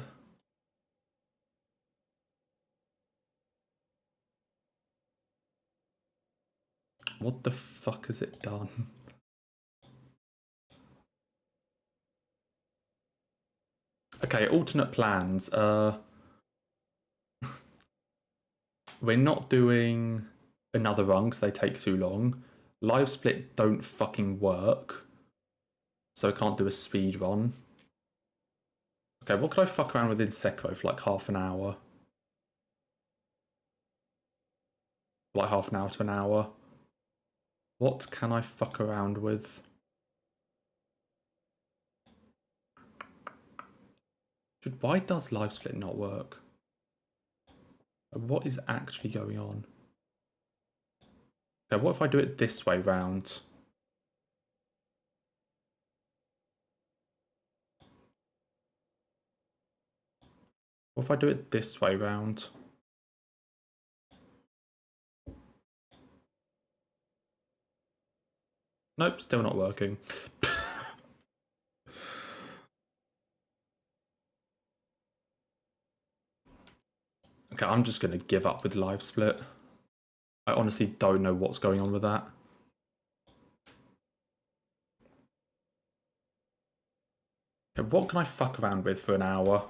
What the fuck has it done? Okay, alternate plans. We're not doing another run because they take too long. Live split don't fucking work. So I can't do a speed run. Okay, what could I fuck around with in Sekiro for like half an hour? Like half an hour to an hour. What can I fuck around with? Dude, why does live split not work? What is actually going on? Okay, what if I do it this way round? What if I do it this way round? Nope, still not working. Okay, I'm just going to give up with live split. I honestly don't know what's going on with that. Okay, what can I fuck around with for an hour?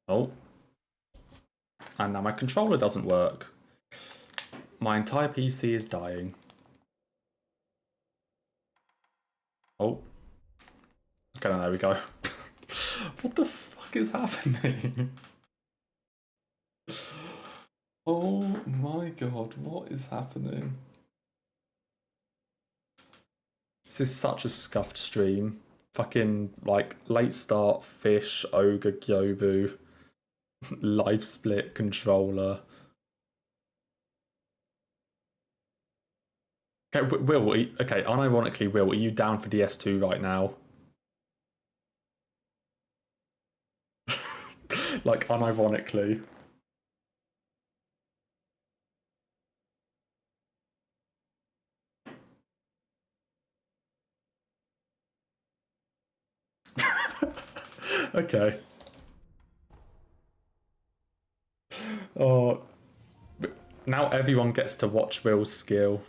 Oh. And now my controller doesn't work. My entire PC is dying. Oh. Okay, there we go. What the fuck is happening? Oh my god, what is happening? This is such a scuffed stream. Fucking, like, late start, fish, ogre, gyobu, live split, controller. Okay, Will, okay, unironically, Will, are you down for DS2 right now? Like, unironically. Okay. Oh, now everyone gets to watch Will's skill.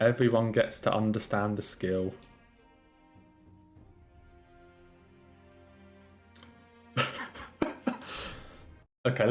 Everyone gets to understand the skill.